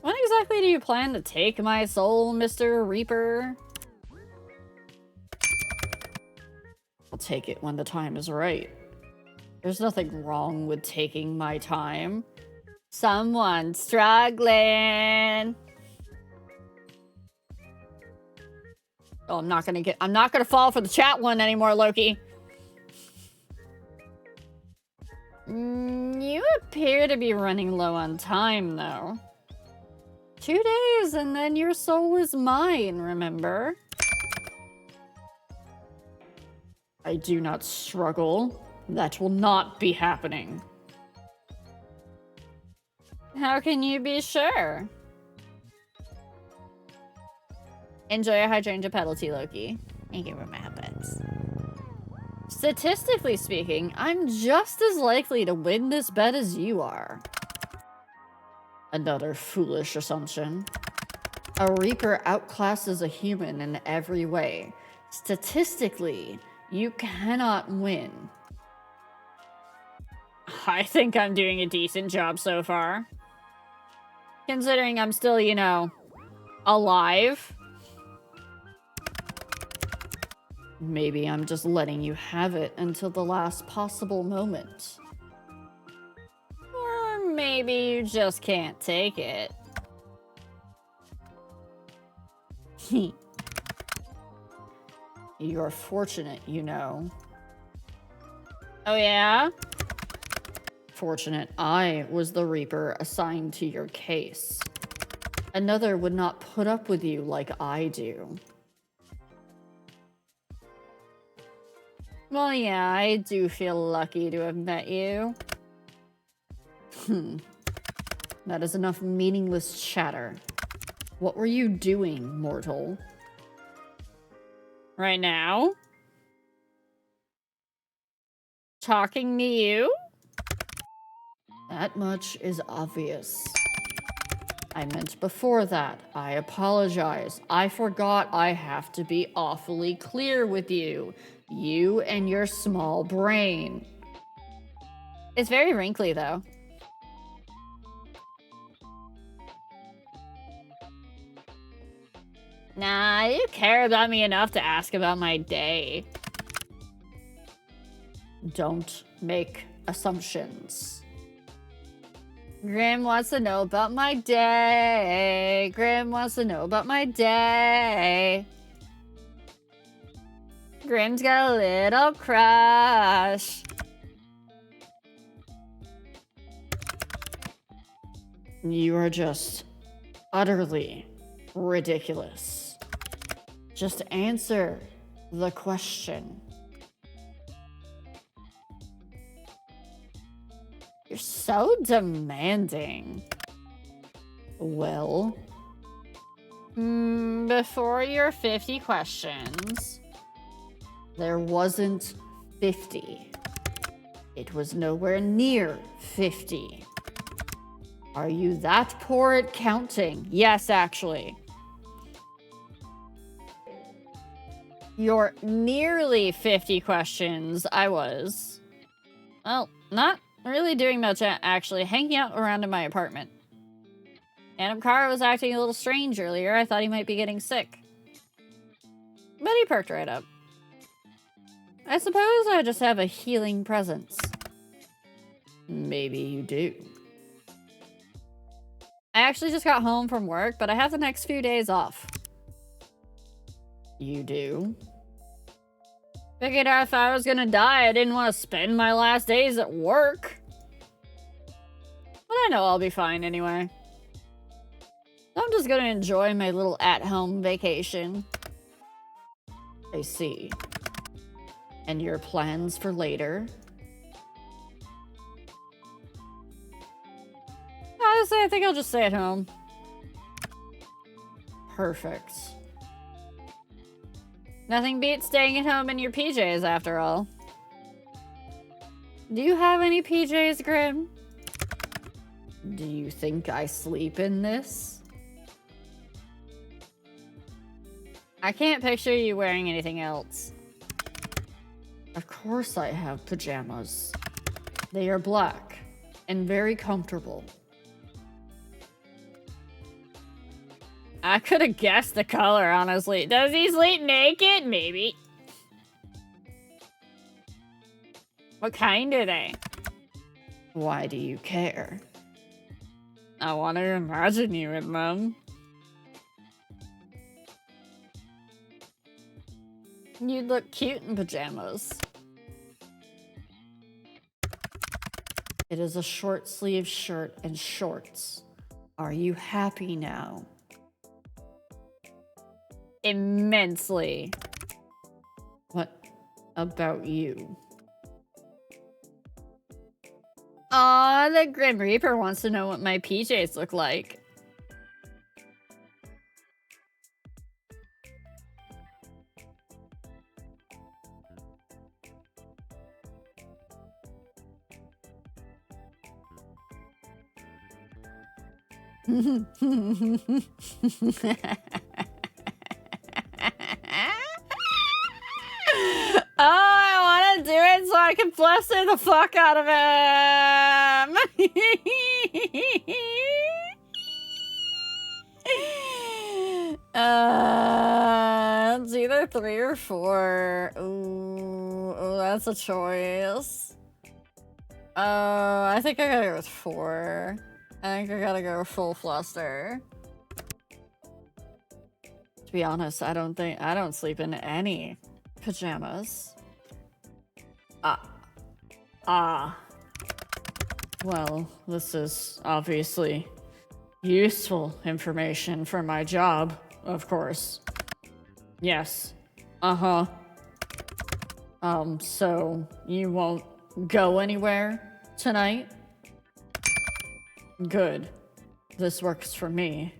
When exactly do you plan to take my soul, Mr. Reaper? I'll take it when the time is right. There's nothing wrong with taking my time. Someone's struggling. Oh, I'm not gonna fall for the chat one anymore, Loki. You appear to be running low on time, though. 2 days and then your soul is mine, remember? I do not struggle. That will not be happening. How can you be sure? Enjoy a hydrangea petal tea, Loki. Thank you for my habits. Statistically speaking, I'm just as likely to win this bet as you are. Another foolish assumption. A Reaper outclasses a human in every way. Statistically, you cannot win. I think I'm doing a decent job so far. Considering I'm still, you know, alive. Maybe I'm just letting you have it until the last possible moment. Or maybe you just can't take it. You're fortunate, you know. Oh yeah? Fortunate I was the Reaper assigned to your case. Another would not put up with you like I do. Well, yeah, I do feel lucky to have met you. That is enough meaningless chatter. What were you doing, mortal? Right now? Talking to you? That much is obvious. I meant before that. I apologize. I forgot I have to be awfully clear with you. You and your small brain. It's very wrinkly, though. Nah, you care about me enough to ask about my day. Don't make assumptions. Grim wants to know about my day. Grim wants to know about my day. Grim's got a little crush. You are just utterly ridiculous. Just answer the question. You're so demanding. Well, before your 50 questions, there wasn't 50. It was nowhere near 50. Are you that poor at counting? Yes, actually. Your nearly 50 questions, I was. Well, not really doing much, actually. Hanging out around in my apartment. Adam Carr was acting a little strange earlier. I thought he might be getting sick. But he perked right up. I suppose I just have a healing presence. Maybe you do. I actually just got home from work, but I have the next few days off. You do? Figured out if I was gonna die, I didn't want to spend my last days at work. But I know I'll be fine anyway. I'm just gonna enjoy my little at-home vacation. I see. And your plans for later? Honestly, I think I'll just stay at home. Perfect. Nothing beats staying at home in your PJs, after all. Do you have any PJs, Grim? Do you think I sleep in this? I can't picture you wearing anything else. Of course I have pajamas. They are black and very comfortable. I could have guessed the color, honestly. Does he sleep naked? Maybe. What kind are they? Why do you care? I want to imagine you in them. You'd look cute in pajamas. It is a short sleeve shirt and shorts. Are you happy now? Immensely. What about you? Aw, the Grim Reaper wants to know what my PJs look like. Oh, I want to do it so I can fluster the fuck out of him. It's either 3 or 4. Ooh, that's a choice. I think I gotta go with 4. I think I gotta go full fluster. To be honest, I don't sleep in any pajamas. Well, this is obviously useful information for my job, of course. Yes. So you won't go anywhere tonight? Good. This works for me.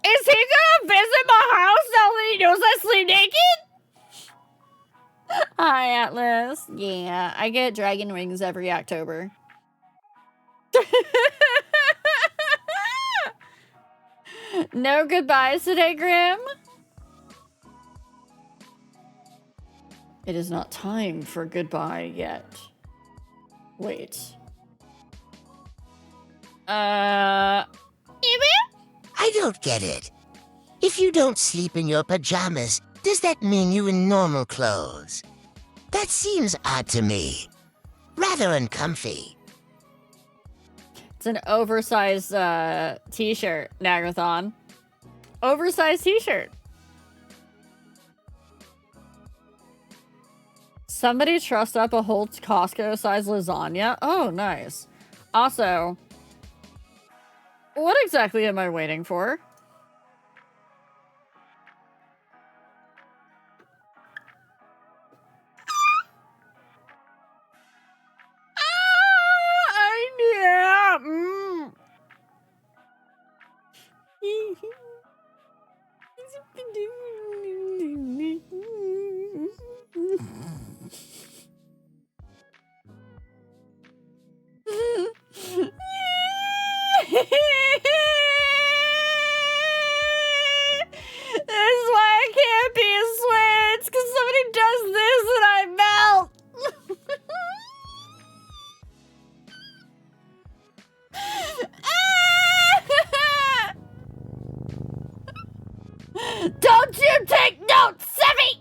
Is he gonna visit my house now that he knows I sleep naked? Hi, Atlas. Yeah, I get dragon rings every October. No goodbyes today, Grim? It is not time for goodbye yet. Wait. I don't get it. If you don't sleep in your pajamas, does that mean you in normal clothes? That seems odd to me. Rather uncomfy. It's an oversized t-shirt, Nagathon. Oversized t-shirt. Somebody trussed up a whole Costco-sized lasagna. Oh, nice. Also, what exactly am I waiting for? Yeah. This is why I can't be a sweat. It's because somebody does this and I melt. Don't you take notes, Sevy!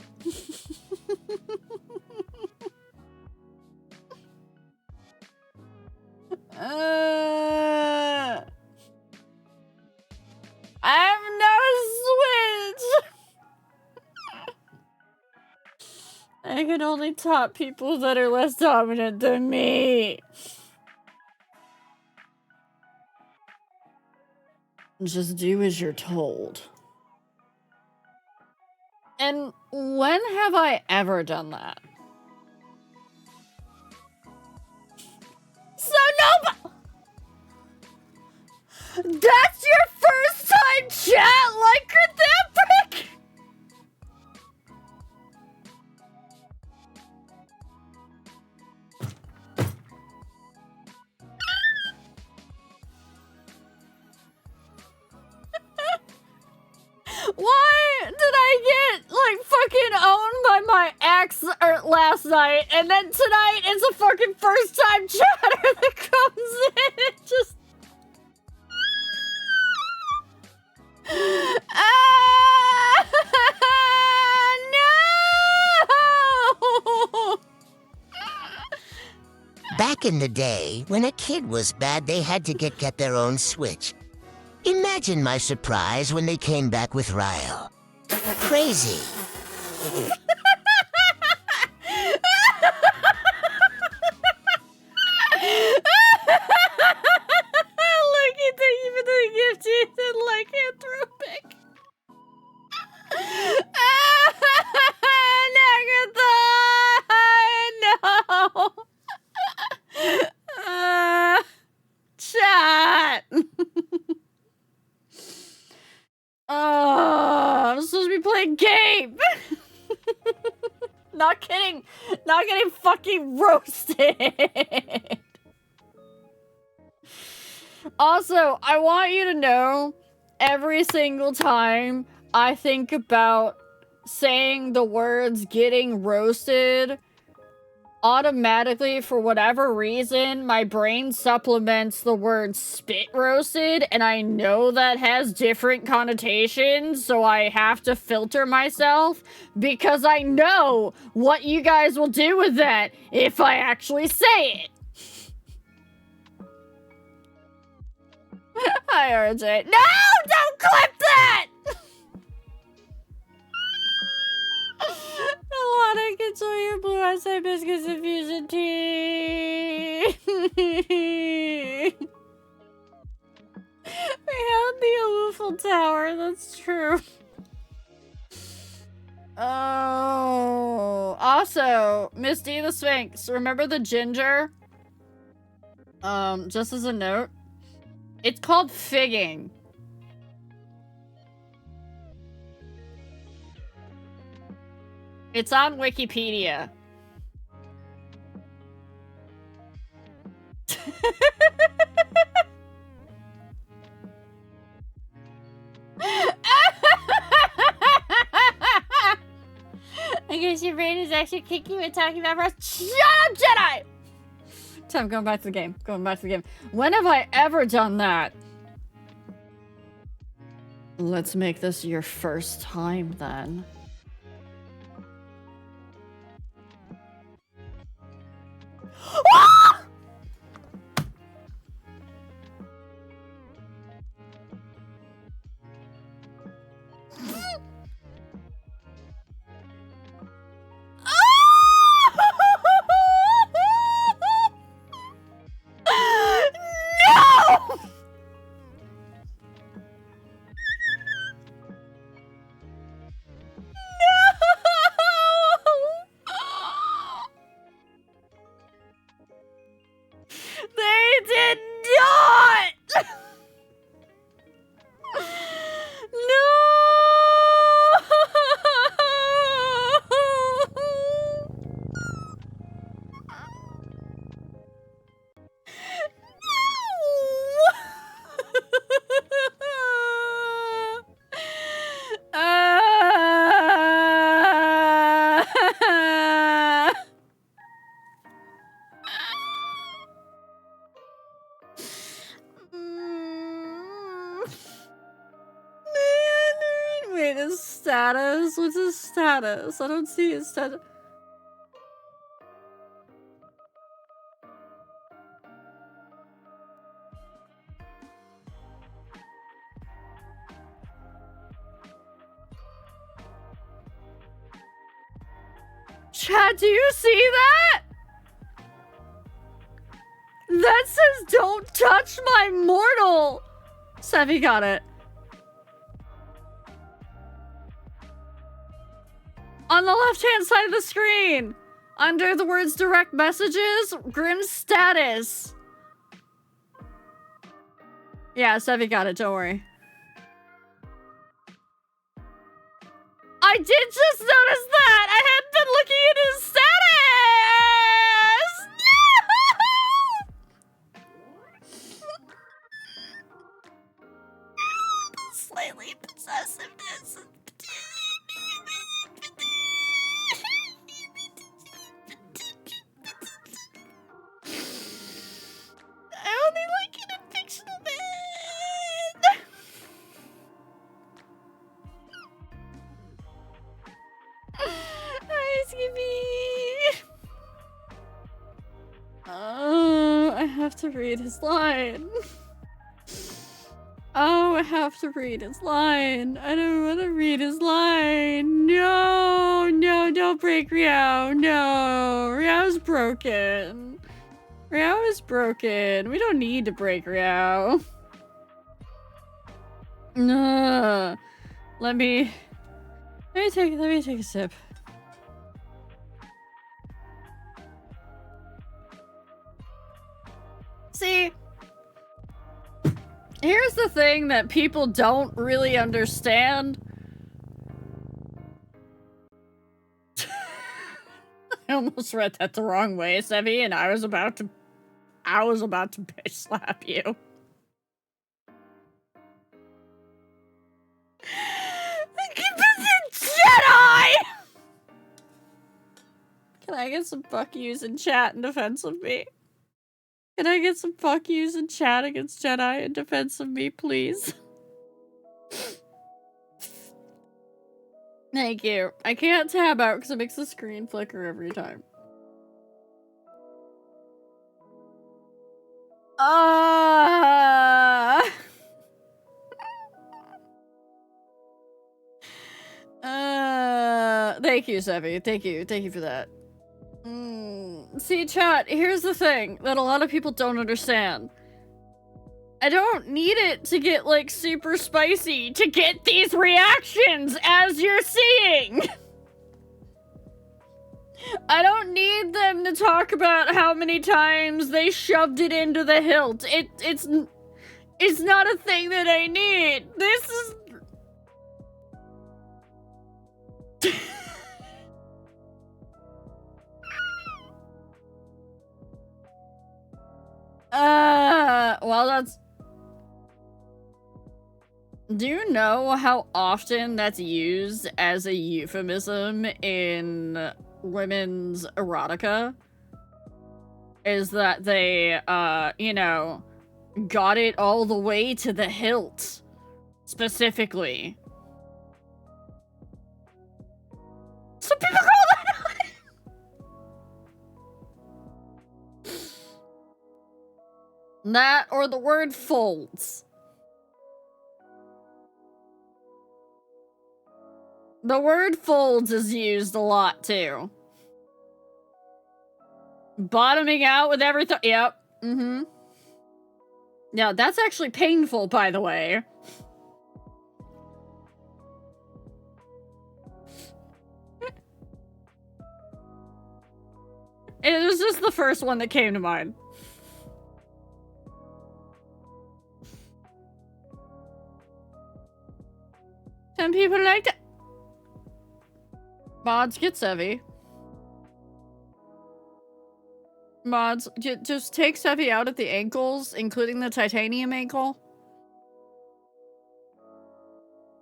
I have no switch. I can only top people that are less dominant than me. Just do as you're told. And when have I ever done that? So no, that's your first time chat like that prick? Why did I get, like, fucking owned by my ex last night, and then tonight it's a fucking first-time chatter that comes in? It just... No! Back in the day, when a kid was bad, they had to get their own Switch. Imagine my surprise when they came back with Ryle. Crazy. Look at the even the gifted and lycanthropic. No. Chat. I'm supposed to be playing game. Not kidding. Not getting fucking roasted. Also, I want you to know, every single time I think about saying the words getting roasted, automatically, for whatever reason, my brain supplements the word spit roasted, and I know that has different connotations, so I have to filter myself, because I know what you guys will do with that if I actually say it. Hi, RJ. No! Don't clip that! I wanna control your blue outside biscuits and fusion tea. We have the Eiffel Tower, that's true. Oh, also, Miss D the Sphinx, remember the ginger? Just as a note, it's called figging. It's on Wikipedia. I guess your brain is actually kicking you and talking about us. Shut up, Jedi! Time, going back to the game. Going back to the game. When have I ever done that? Let's make this your first time, then. Ah! No! They did not! No! Wait, his status? What's his status? I don't see his status. Chat, do you see that? That says, don't touch my mortal. Sevi got it. On the left-hand side of the screen, under the words direct messages, Grim's status. Yeah, Sevi got it, don't worry. I did just notice that! I hadn't been looking at his status! No! Slightly possessiveness. I only like it in fictional men. Hi, Skippy. Oh, I have to read his line. Oh, I have to read his line. I don't want to read his line. No, no, don't break Riao. No, Riao's broken. Riao is broken. We don't need to break Riao. No. Let me take a sip. See, here's the thing that people don't really understand. I almost read that the wrong way, Sevi, and I was about to bitch slap you. Jedi! Can I get some fuck yous in chat in defense of me? Can I get some fuck yous in chat against Jedi in defense of me, please? Thank you. I can't tab out because it makes the screen flicker every time. Thank you, Sevi. Thank you for that. See, chat, here's the thing that a lot of people don't understand. I don't need it to get, like, super spicy to get these reactions as you're seeing! I don't need them to talk about how many times they shoved it into the hilt. It's not a thing that I need. This is... well, that's... Do you know how often that's used as a euphemism in women's erotica? Is that they, you know, got it all the way to the hilt, specifically. So people call that that or the word folds. The word folds is used a lot, too. Bottoming out with everything. Yep. Mm-hmm. Yeah, that's actually painful, by the way. It was just the first one that came to mind. Some people like to... Mods, get Sevi. Mods, just take Sevi out at the ankles, including the titanium ankle.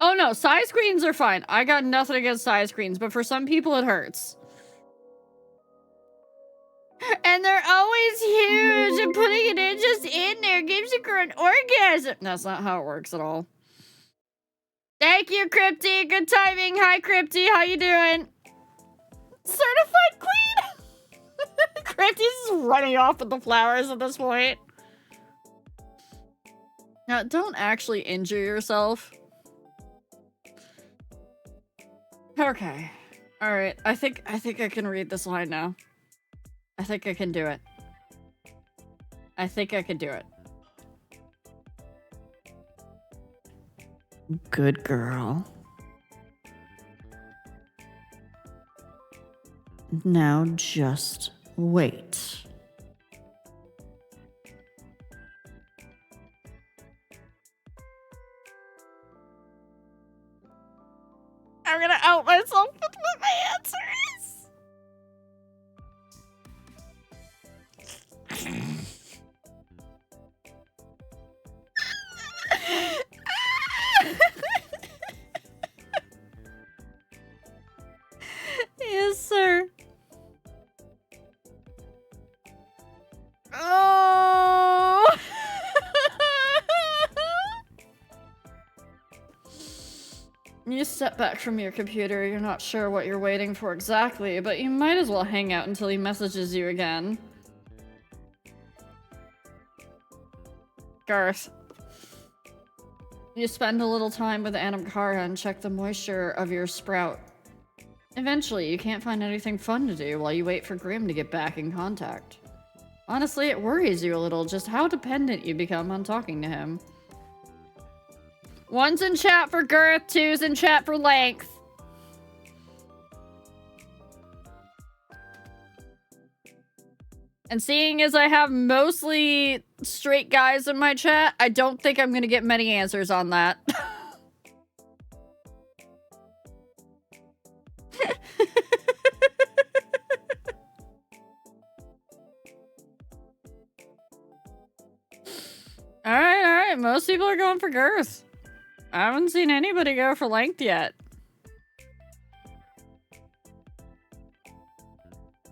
Oh no, size queens are fine. I got nothing against size queens, but for some people it hurts. And they're always huge, and putting it in just in there gives you an orgasm. That's not how it works at all. Thank you, Crypty. Good timing. Hi, Crypty. How you doing? Certified queen? Crypty's just running off with the flowers at this point. Now, don't actually injure yourself. Okay. Alright, I think I can read this line now. I think I can do it. I think I can do it. Good girl. Now just wait. I'm gonna out myself with what my answer is. Yes, sir. Oh! You step back from your computer, you're not sure what you're waiting for exactly, but you might as well hang out until he messages you again. Garth. You spend a little time with Anamkara and check the moisture of your sprout. Eventually, you can't find anything fun to do while you wait for Grim to get back in contact. Honestly, it worries you a little just how dependent you become on talking to him. 1's in chat for girth, 2's in chat for length. And seeing as I have mostly straight guys in my chat, I don't think I'm gonna get many answers on that. Alright, most people are going for girth. I haven't seen anybody go for length yet.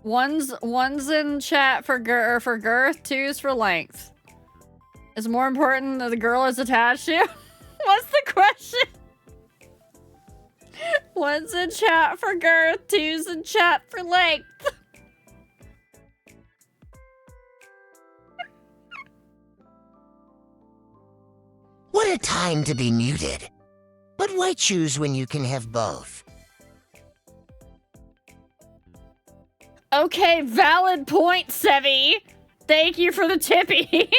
1's in chat for girth, 2's for length. Is more important that the girl is attached to? What's the question? 1's in chat for girth, 2's in chat for length. What a time to be muted. But why choose when you can have both? Okay, valid point, Sevi. Thank you for the tippy.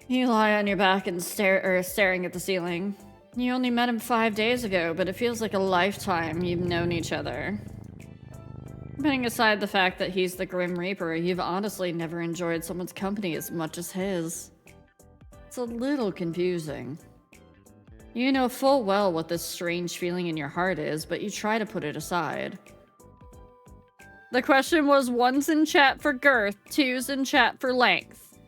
You lie on your back and staring at the ceiling. You only met him 5 days ago, but it feels like a lifetime you've known each other. Putting aside the fact that he's the Grim Reaper, you've honestly never enjoyed someone's company as much as his. It's a little confusing. You know full well what this strange feeling in your heart is, but you try to put it aside. The question was 1's in chat for girth, 2's in chat for length.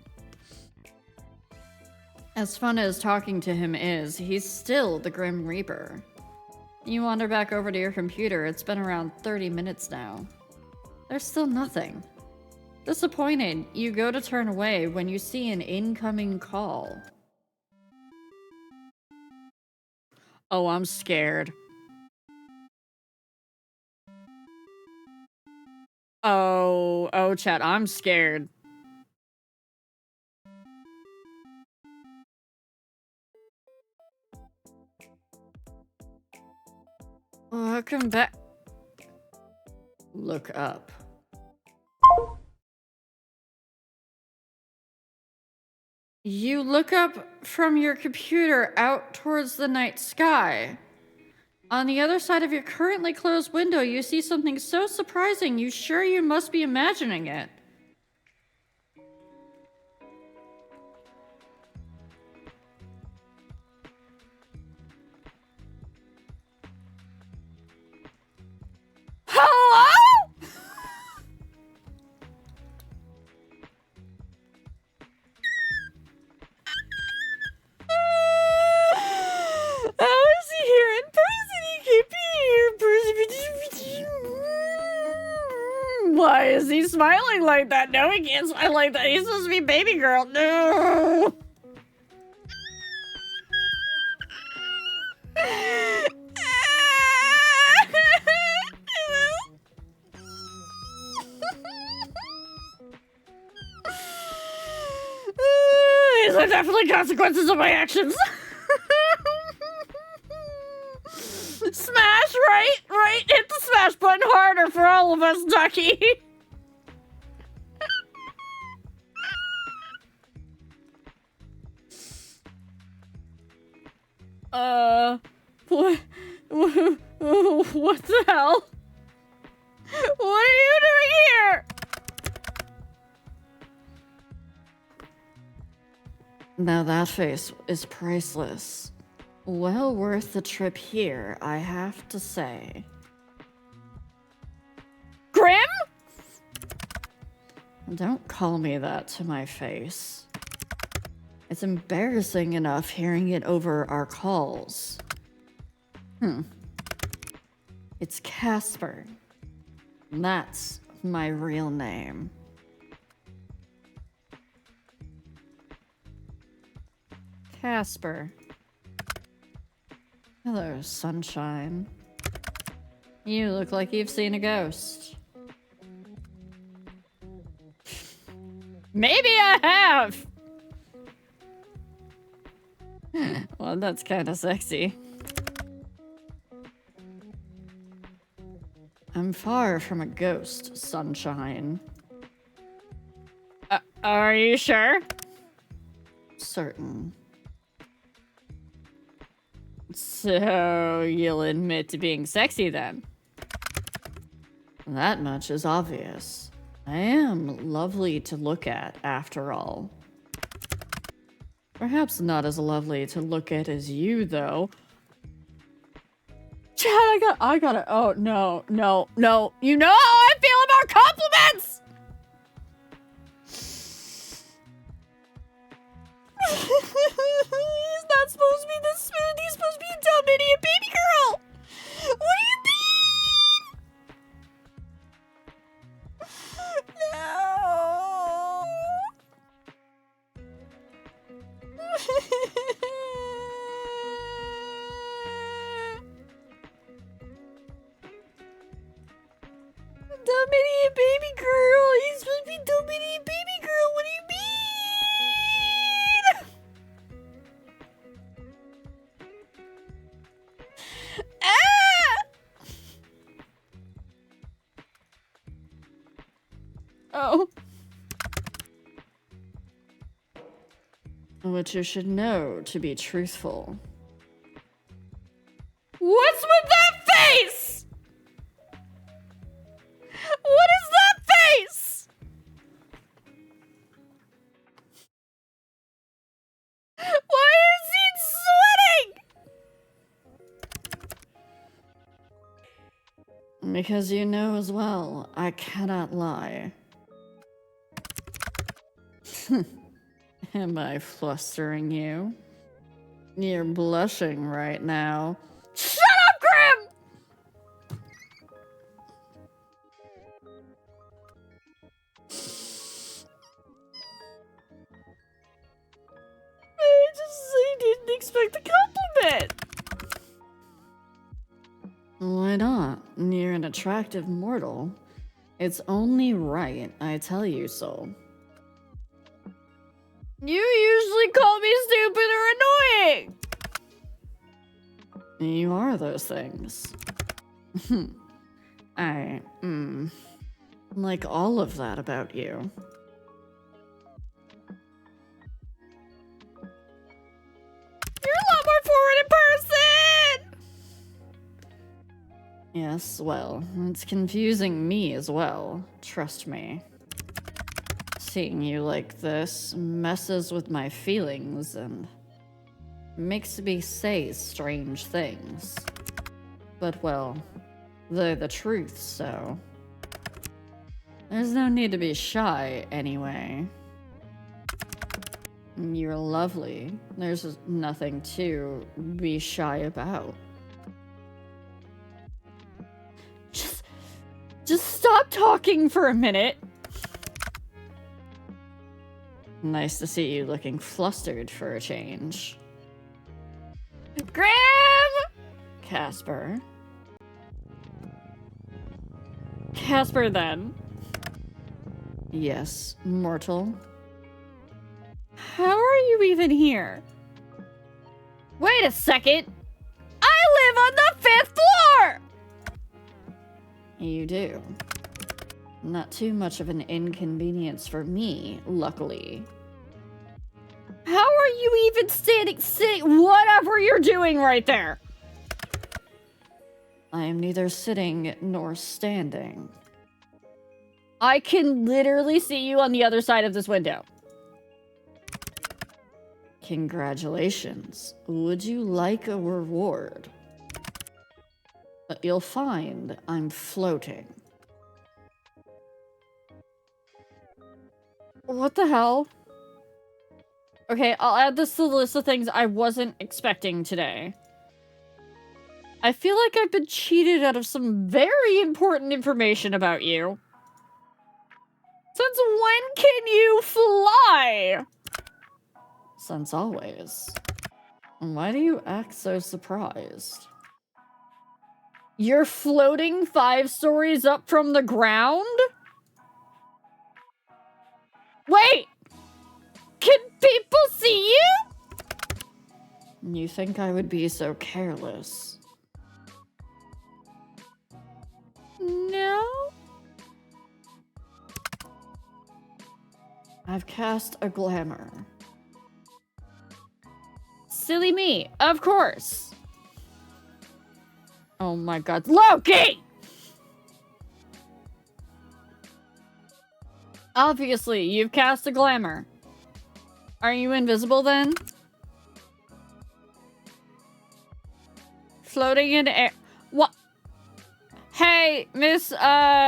As fun as talking to him is, he's still the Grim Reaper. You wander back over to your computer, it's been around 30 minutes now. There's still nothing. Disappointed, you go to turn away when you see an incoming call. Oh, I'm scared. Oh, chat, I'm scared. Welcome back. Look up. You look up from your computer out towards the night sky. On the other side of your currently closed window, you see something so surprising you must be imagining it. Hello? How is he here in person? He can't be here in person. Why is he smiling like that? No, he can't smile like that. He's supposed to be baby girl. No. These are definitely consequences of my actions. Smash, right? Hit the smash button harder for all of us, Ducky. What the hell? What are you doing here? Now that face is priceless. Well worth the trip here, I have to say. Grim? Don't call me that to my face. It's embarrassing enough hearing it over our calls. It's Casper. That's my real name. Casper. Hello, sunshine. You look like you've seen a ghost. Maybe I have! Well, that's kind of sexy. I'm far from a ghost, sunshine. Are you sure? Certain. So, you'll admit to being sexy then? That much is obvious. I am lovely to look at, after all. Perhaps not as lovely to look at as you, though. Chad, I gotta, oh, no. You know how I feel about compliments! He's not supposed to be this smooth. He's supposed to be a dumb idiot baby girl. What do you mean? No. Dumb idiot baby girl. He's supposed to be dumb idiot baby girl. What do you mean? Oh. Which you should know to be truthful. What's with that face? What is that face? Why is he sweating? Because you know as well, I cannot lie. Am I flustering you? You're blushing right now. Shut up, Grim! I didn't expect a compliment. Why not? You're an attractive mortal. It's only right I tell you so. You usually call me stupid or annoying! You are those things. I like all of that about you. You're a lot more forward in person! Yes, well, it's confusing me as well. Trust me. Seeing you like this messes with my feelings and makes me say strange things. But well, they're the truth, so there's no need to be shy anyway. You're lovely. There's nothing to be shy about. Just stop talking for a minute. Nice to see you looking flustered for a change. Grim! Casper. Casper, then. Yes, mortal. How are you even here? Wait a second! I live on the 5th floor! You do. Not too much of an inconvenience for me, luckily. How are you even sitting, whatever you're doing right there? I am neither sitting nor standing. I can literally see you on the other side of this window. Congratulations. Would you like a reward? But you'll find I'm floating. What the hell? Okay, I'll add this to the list of things I wasn't expecting today. I feel like I've been cheated out of some very important information about you. Since when can you fly? Since always. Why do you act so surprised? You're floating 5 stories up from the ground? Wait! Can people see you? You think I would be so careless? No? I've cast a glamour. Silly me, of course. Oh my god. Loki! Obviously, you've cast a glamour. Are you invisible then? Floating in air. What? Hey, Miss, Deedlit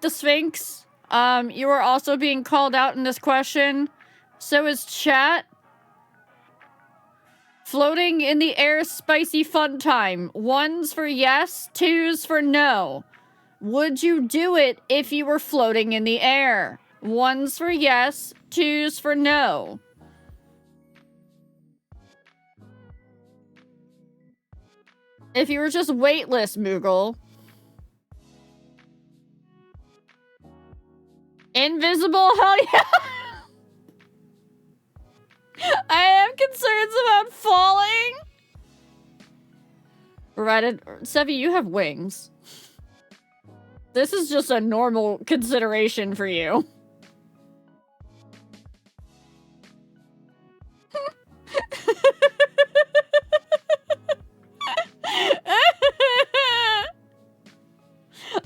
the Sphinx. You are also being called out in this question. So is chat. Floating in the air, spicy fun time. 1's for yes, 2's for no. Would you do it if you were floating in the air? 1's for yes, 2's for no. If you were just weightless, Moogle. Invisible? Hell yeah! I have concerns about falling. Provided, Sevi, you have wings. This is just a normal consideration for you.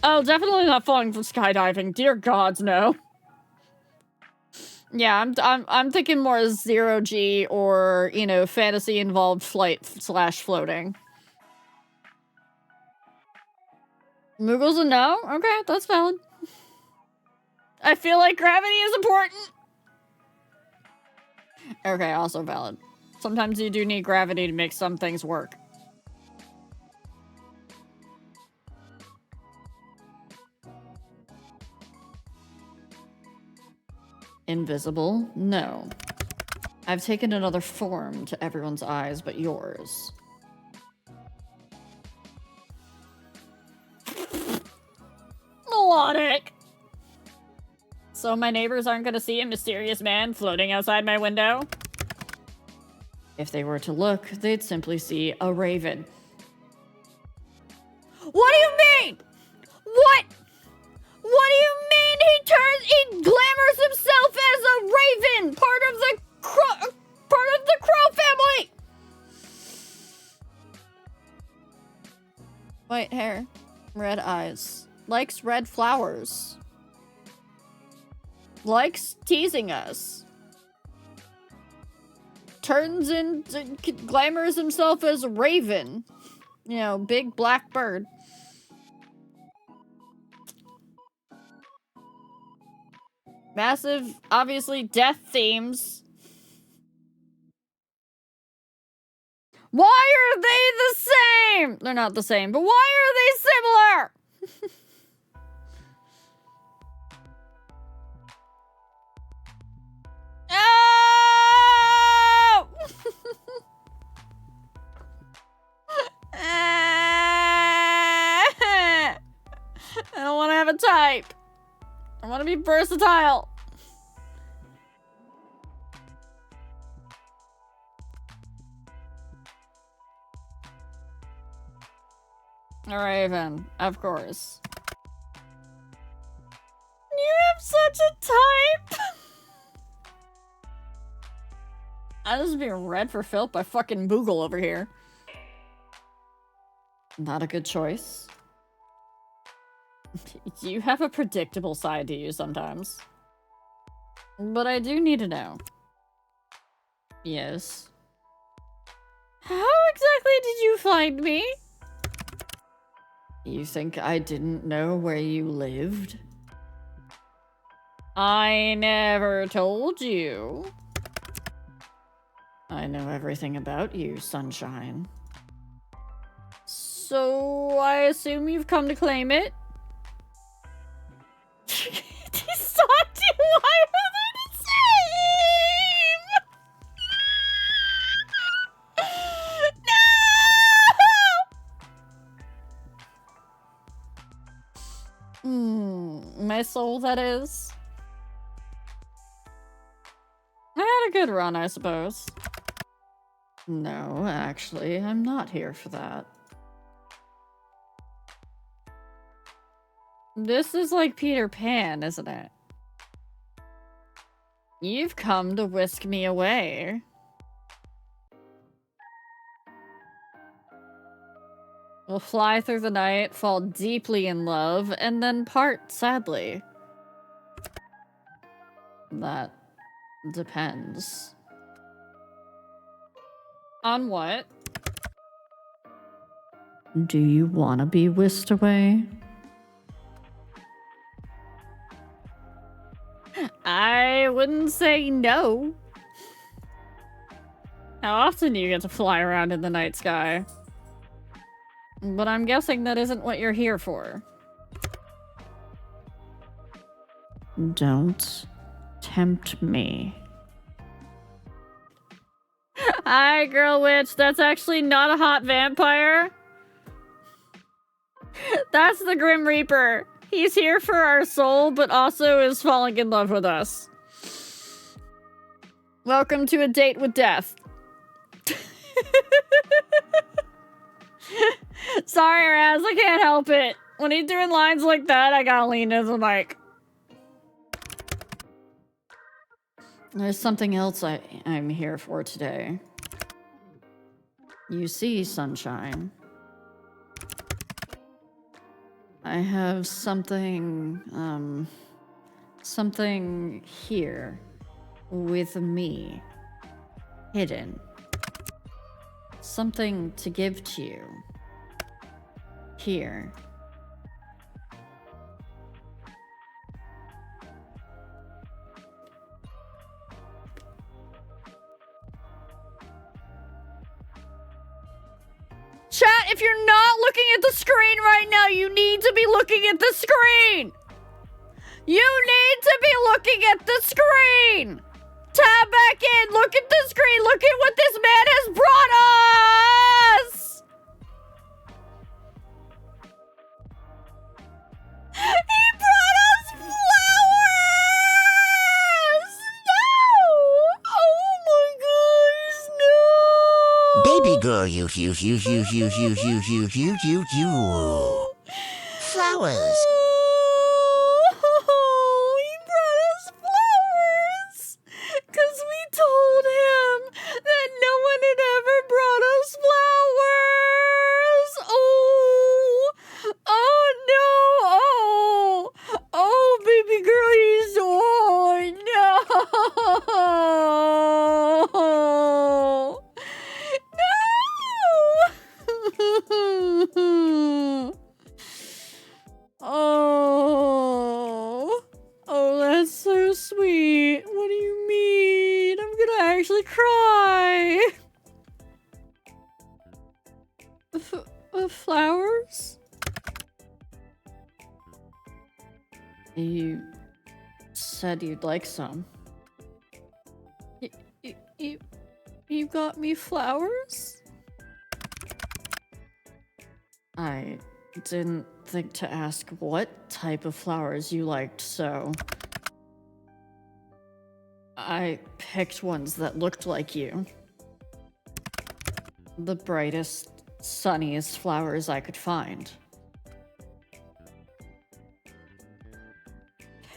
Oh, definitely not falling from skydiving. Dear gods, no. Yeah, I'm thinking more 0G or, you know, fantasy involved flight / floating. Moogle's a no? Okay, that's valid. I feel like gravity is important. Okay, also valid. Sometimes you do need gravity to make some things work. Invisible? No. I've taken another form to everyone's eyes but yours. Melodic! So my neighbors aren't gonna see a mysterious man floating outside my window? If they were to look, they'd simply see a raven. What do you mean? What? What do you mean he glamours himself as a raven, part of the crow family? White hair, red eyes, likes red flowers, likes teasing us, glamours himself as a raven, you know, big black bird. Massive, obviously, death themes. Why are they the same? They're not the same, but why are they similar? Oh! I don't want to have a type. I want to be versatile. A raven, of course. You have such a type! I was being read for filth by fucking Boogle over here. Not a good choice. You have a predictable side to you sometimes. But I do need to know. Yes. How exactly did you find me? You think I didn't know where you lived? I never told you. I know everything about you, Sunshine. So I assume you've come to claim it? These talked you, why are they the same? No! My soul, that is. I had a good run, I suppose. No, actually, I'm not here for that. This is like Peter Pan, isn't it? You've come to whisk me away. We'll fly through the night, fall deeply in love, and then part sadly. That depends. On what? Do you want to be whisked away? I wouldn't say no. How often do you get to fly around in the night sky? But I'm guessing that isn't what you're here for. Don't tempt me. Hi, girl witch. That's actually not a hot vampire. That's the Grim Reaper. He's here for our soul, but also is falling in love with us. Welcome to a date with death. Sorry, Raz, I can't help it. When he's doing lines like that, I gotta lean into the mic. There's something else I'm here for today. You see, Sunshine. I have something, something here with me, hidden. Something to give to you. Here. Chat, if you're not looking at the screen right now, you need to be looking at the screen! You need to be looking at the screen! Tab back in, look at the screen, look at what this man has brought us! He brought us flowers! No! Oh my gosh, no! Baby girl, you. Flowers. Oh, he brought us flowers! Because we told him that no one had ever brought us flowers! Oh! Oh no! Oh, baby girl, he's... Oh, no! No! Oh. Oh, that's so sweet. What do you mean? I'm gonna actually cry. Flowers? You said you'd like some. You got me flowers? I didn't think to ask what type of flowers you liked, so I picked ones that looked like you. The brightest sunniest flowers I could find.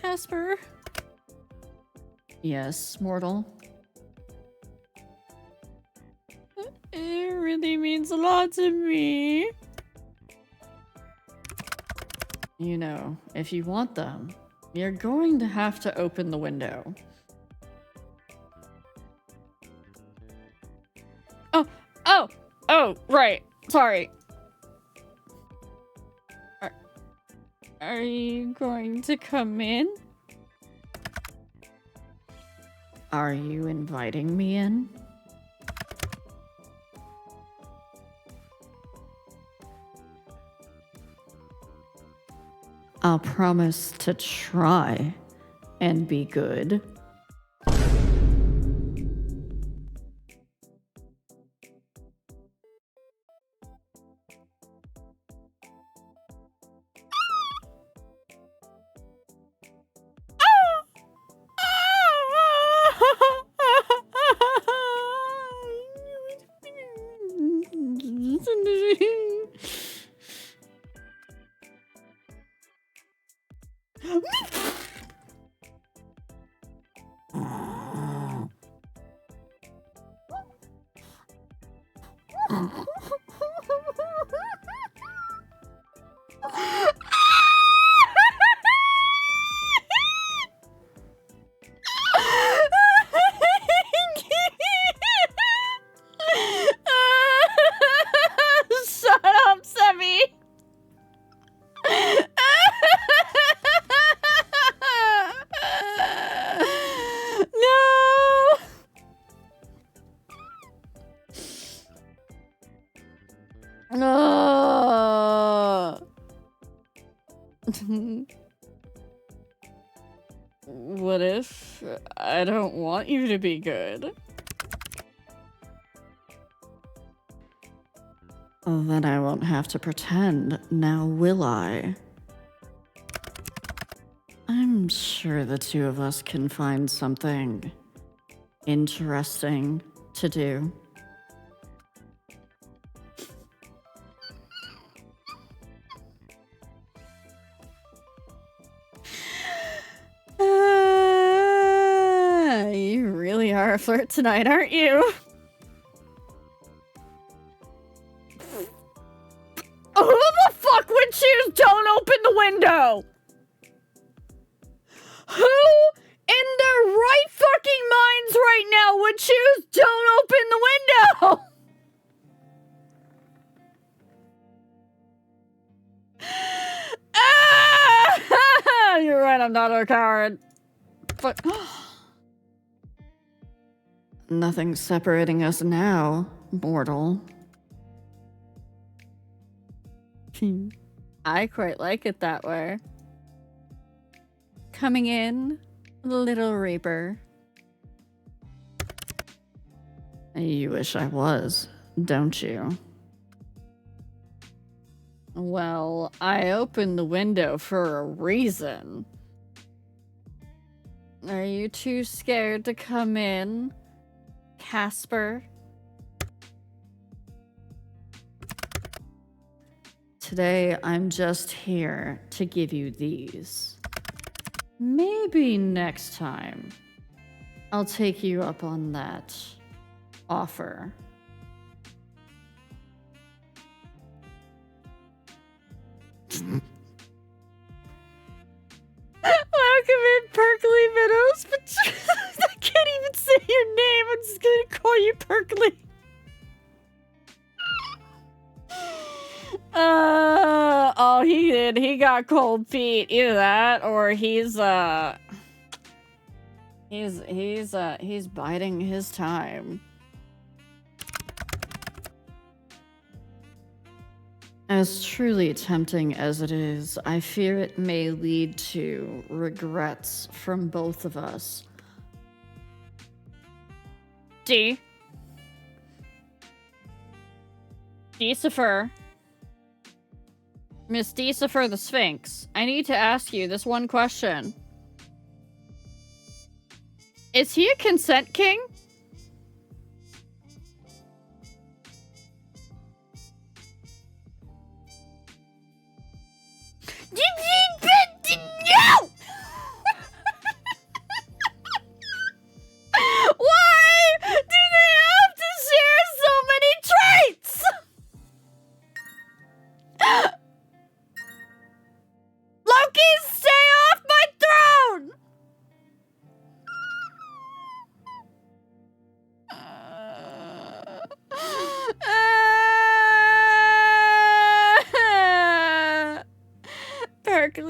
Casper? Yes, mortal. It really means a lot to me. You know, if you want them, you're going to have to open the window. Oh, right. Sorry. Are you going to come in? Are you inviting me in? I'll promise to try and be good. Shut up, Semi. No. What if I don't want you to be good? Then I won't have to pretend, now will I? I'm sure the two of us can find something interesting to do. You really are a flirt tonight, aren't you? Who the fuck would choose don't open the window? Who in their right fucking minds right now would choose don't open the window? You're right, I'm not a coward. But nothing's separating us now, mortal. I quite like it that way. Coming in, little Reaper. You wish I was, don't you? Well, I opened the window for a reason. Are you too scared to come in, Casper? Today, I'm just here to give you these. Maybe next time, I'll take you up on that offer. Welcome in, Perkly Minnows, but I can't even say your name. I'm just gonna call you Perkly. Oh, he did. He got cold feet. Either that, or he's biding his time. As truly tempting as it is, I fear it may lead to regrets from both of us. Decifer. Miss Decifer the Sphinx, I need to ask you this one question. Is he a consent king?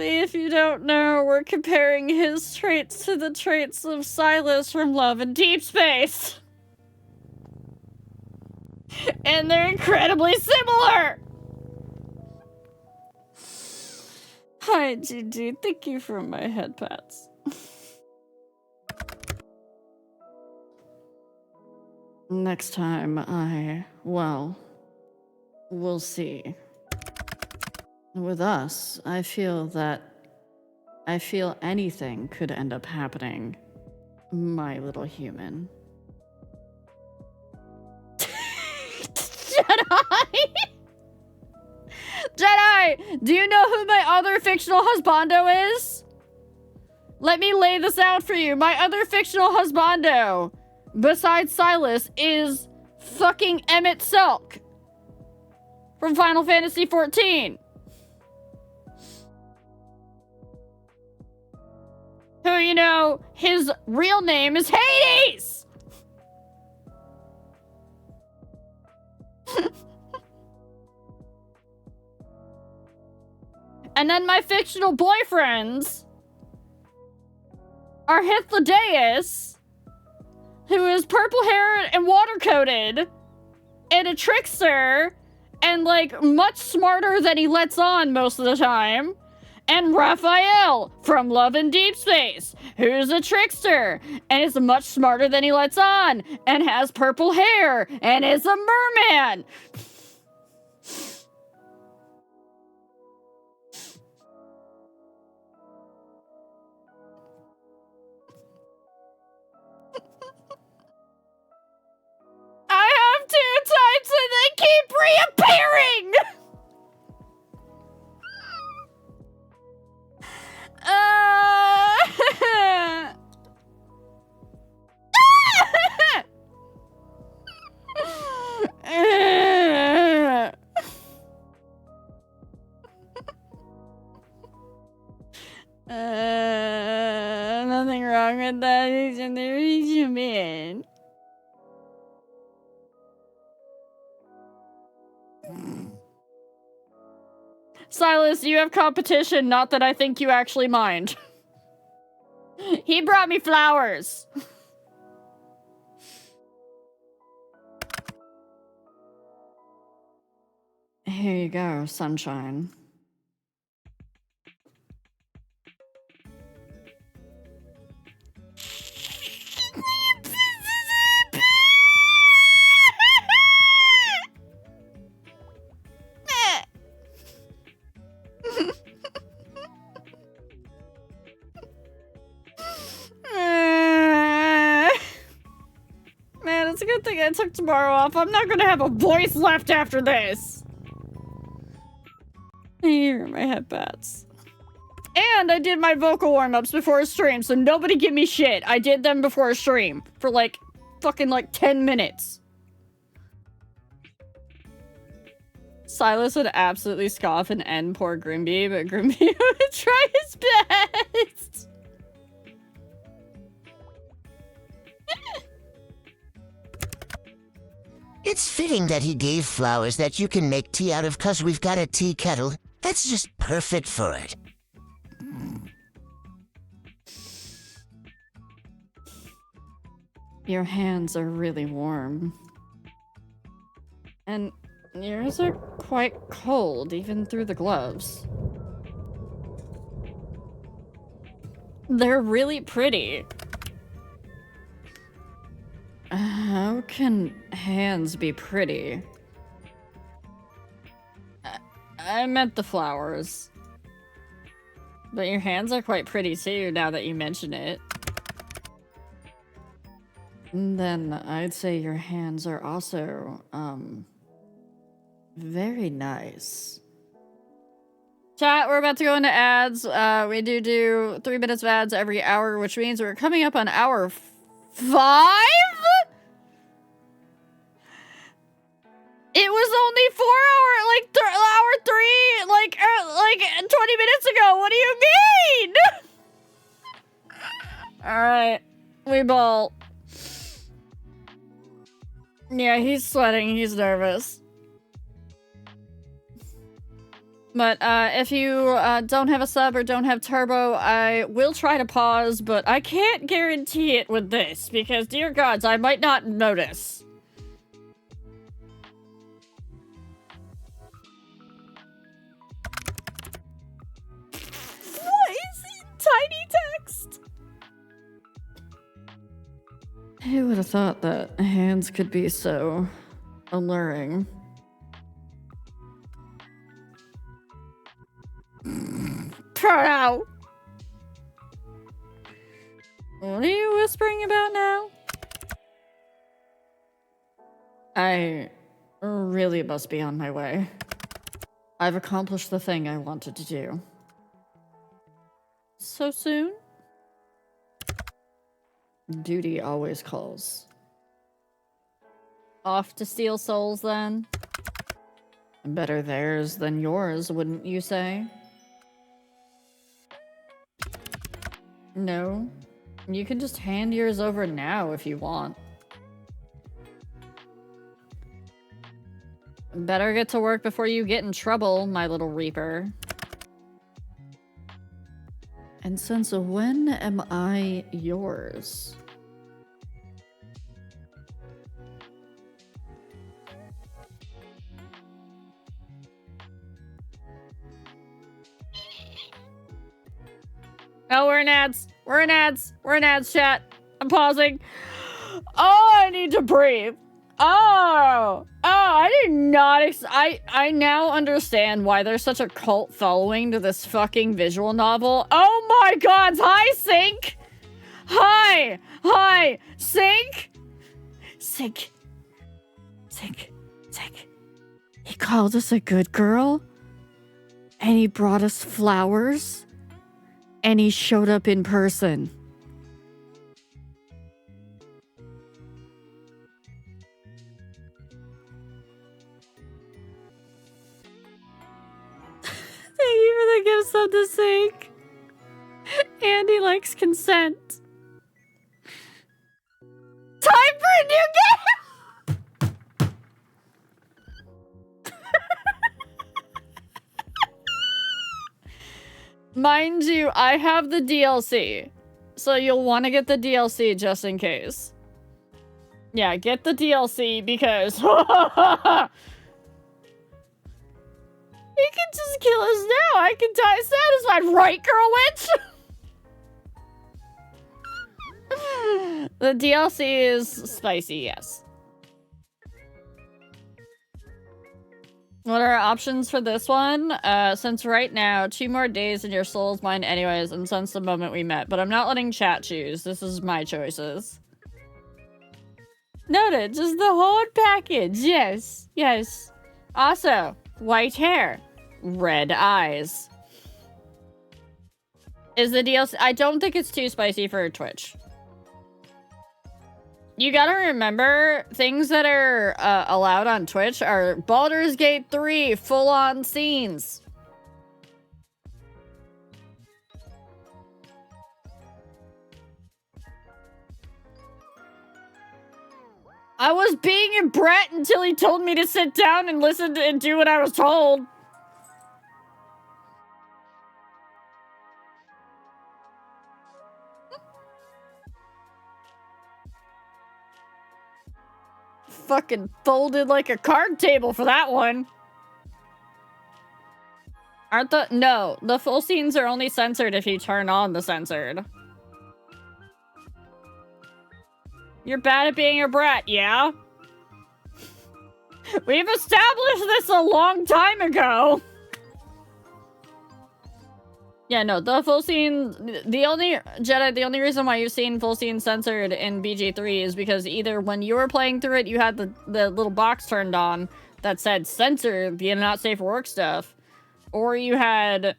Basically, if you don't know, we're comparing his traits to the traits of Silas from Love and Deep Space. And they're incredibly similar! Hi, GG. Thank you for my head pats. Next time well, we'll see. With us, I feel anything could end up happening. My little human. Jedi! Jedi! Do you know who my other fictional husbando is? Let me lay this out for you. My other fictional husbando, besides Silas, is fucking Emmett Selk from Final Fantasy XIV. Who, you know, his real name is Hades! And then my fictional boyfriends are Hythlodaeus, who is purple-haired and water-coated, and a trickster, and, like, much smarter than he lets on most of the time. And Raphael from Love and Deep Space, who's a trickster and is much smarter than he lets on and has purple hair and is a merman. I have 2 types and they keep reappearing! Nothing wrong with that. He's in the human. Silas, you have competition, not that I think you actually mind. He brought me flowers. Here you go, sunshine. Man, it's a good thing I took tomorrow off. I'm not gonna have a voice left after this. Here are my headbats. And I did my vocal warm-ups before a stream, so nobody give me shit. I did them before a stream for like fucking like 10 minutes. Silas would absolutely scoff and end poor Grimby, but Grimby would try his best. It's fitting that he gave flowers that you can make tea out of, 'cause we've got a tea kettle that's just perfect for it. Your hands are really warm. And yours are quite cold, even through the gloves. They're really pretty. How can hands be pretty? I meant the flowers. But your hands are quite pretty too, now that you mention it. And then I'd say your hands are also, very nice. Chat, we're about to go into ads. We do 3 minutes of ads every hour, which means we're coming up on hour 5? It was only 4 hour 3, like 20 minutes ago. What do you mean? Alright, we ball. Yeah, he's sweating. He's nervous. But if you don't have a sub or don't have turbo, I will try to pause, but I can't guarantee it with this, because dear gods, I might not notice. What is it? Tiny text? Who would have thought that hands could be so alluring? Proud. What are you whispering about now? I really must be on my way. I've accomplished the thing I wanted to do. So soon? Duty always calls. Off to steal souls, then? Better theirs than yours, wouldn't you say? No. You can just hand yours over now if you want. Better get to work before you get in trouble, my little reaper. And since when am I yours? Oh, we're in ads. We're in ads. We're in ads, chat. I'm pausing. Oh, I need to breathe. Oh, I did not I now understand why there's such a cult following to this fucking visual novel. Oh my god, hi, Sync! Hi, Sync! Sync. He called us a good girl, and he brought us flowers, and he showed up in person. Thank you for the gifts of the Sync. Andy likes consent. Time for a new game! Mind you, I have the DLC. So you'll want to get the DLC just in case. Yeah, get the DLC because... He can just kill us now. I can die satisfied, right, Girl Witch? The DLC is spicy, yes. What are our options for this one? Since right now, 2 more days and your soul's mine anyways, and since the moment we met. But I'm not letting chat choose. This is my choices. Noted, just the whole package. Yes. Also, white hair, red eyes. Is the DLC... I don't think it's too spicy for Twitch. You gotta remember, things that are allowed on Twitch are Baldur's Gate 3 full-on scenes. I was being a brat until he told me to sit down and listen to, and do what I was told. Fucking folded like a card table for that one. Aren't the... No, the full scenes are only censored if you turn on the censored. You're bad at being a brat, yeah? We've established this a long time ago. Yeah, no, the full scene... The only reason why you've seen full scene censored in BG3 is because either when you were playing through it, you had the little box turned on that said censor, the not safe for work stuff, or you had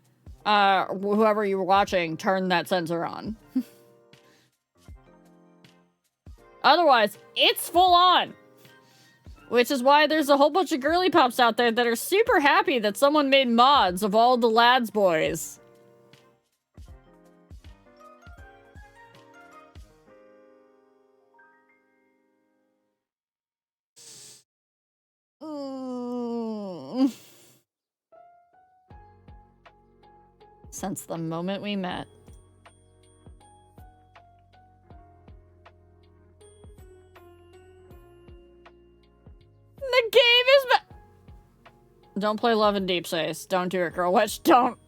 whoever you were watching turn that censor on. Otherwise, it's full on. Which is why there's a whole bunch of girly pops out there that are super happy that someone made mods of all the lads boys. Since the moment we met. The game is Don't play Love in Deep Space. Don't do it, Girl Witch. Don't.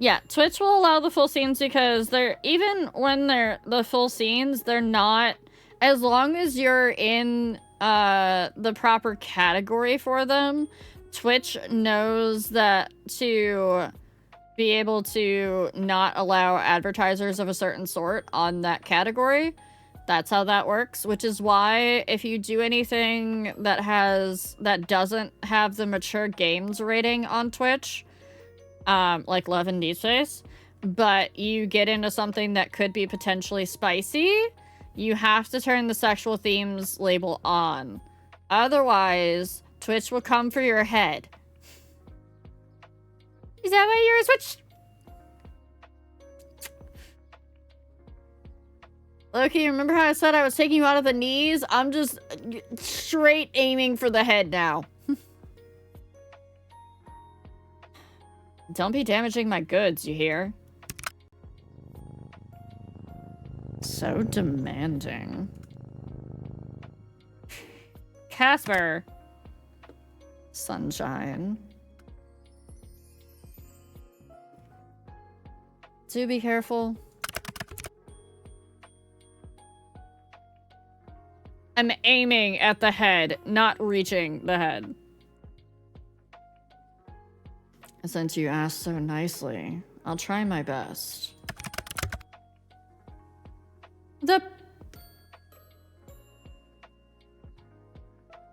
Yeah, Twitch will allow the full scenes because even when they're the full scenes, they're not, as long as you're in the proper category for them, Twitch knows that to be able to not allow advertisers of a certain sort on that category. That's how that works, which is why if you do anything that doesn't have the mature games rating on Twitch, like Love and Deep Space, but you get into something that could be potentially spicy, you have to turn the sexual themes label on. Otherwise, Twitch will come for your head. Is that why you're a Twitch? Loki, remember how I said I was taking you out of the knees? I'm just straight aiming for the head now. Don't be damaging my goods, you hear? So demanding. Casper. Sunshine. Do be careful. I'm aiming at the head, not reaching the head. Since you asked so nicely, I'll try my best.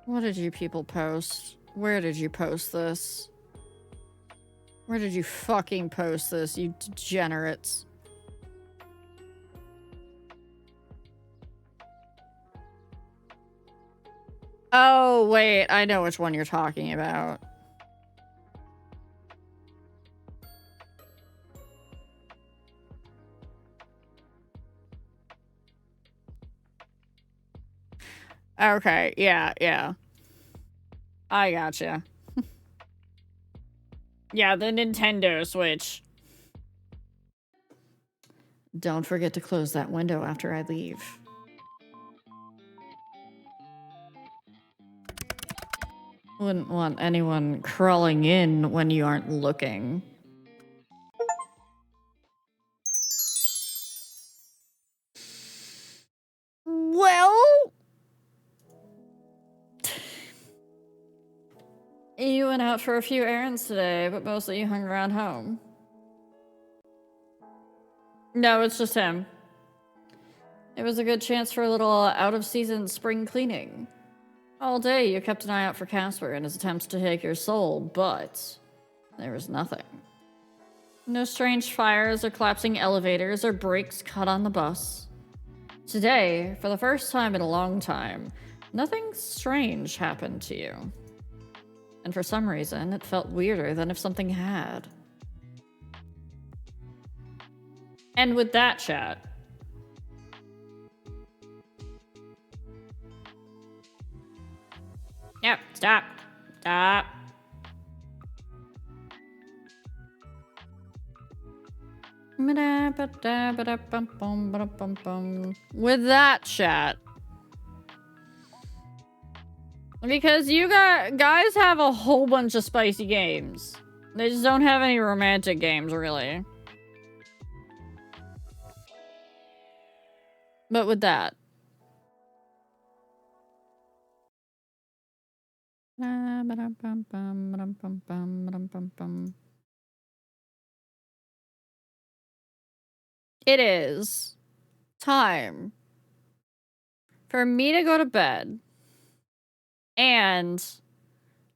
What did you people post? Where did you post this? Where did you fucking post this, you degenerates? Oh, wait, I know which one you're talking about. Okay, yeah. I gotcha. Yeah, the Nintendo Switch. Don't forget to close that window after I leave. Wouldn't want anyone crawling in when you aren't looking. Well... You went out for a few errands today, but mostly you hung around home. No, it's just him. It was a good chance for a little out-of-season spring cleaning. All day you kept an eye out for Casper and his attempts to take your soul, but there was nothing. No strange fires or collapsing elevators or brakes cut on the bus. Today, for the first time in a long time, nothing strange happened to you. And for some reason, it felt weirder than if something had. And with that, chat. Yep, stop. With that, chat. Because you guys have a whole bunch of spicy games. They just don't have any romantic games, really. But with that. It is time for me to go to bed. And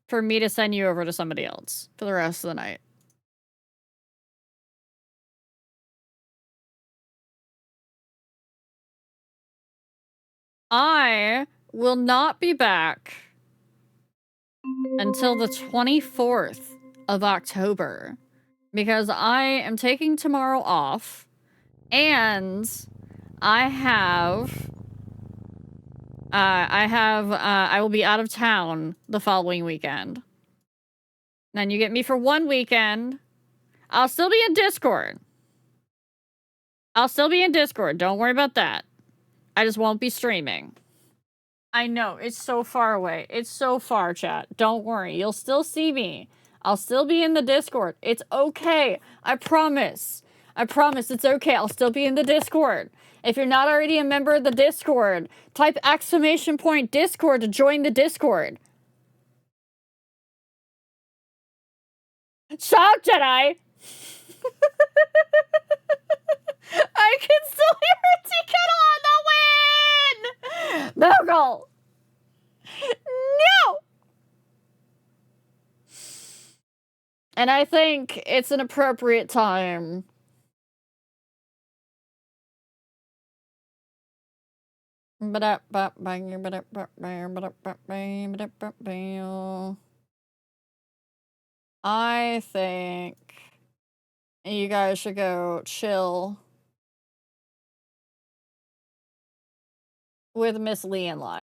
for me to send you over to somebody else for the rest of the night. I will not be back until the 24th of October because I am taking tomorrow off and I will be out of town the following weekend. Then you get me for 1 weekend. I'll still be in Discord. Don't worry about that. I just won't be streaming. I know, it's so far away. It's so far, chat. Don't worry, you'll still see me. I'll still be in the Discord. It's okay. I promise. I promise it's okay. I'll still be in the Discord. If you're not already a member of the Discord, type !Discord to join the Discord. Shout, Jedi! I can still hear a tea kettle on the wind! Bogle! No! And I think it's an appropriate time. I think you guys should go chill with Miss Lee and Live.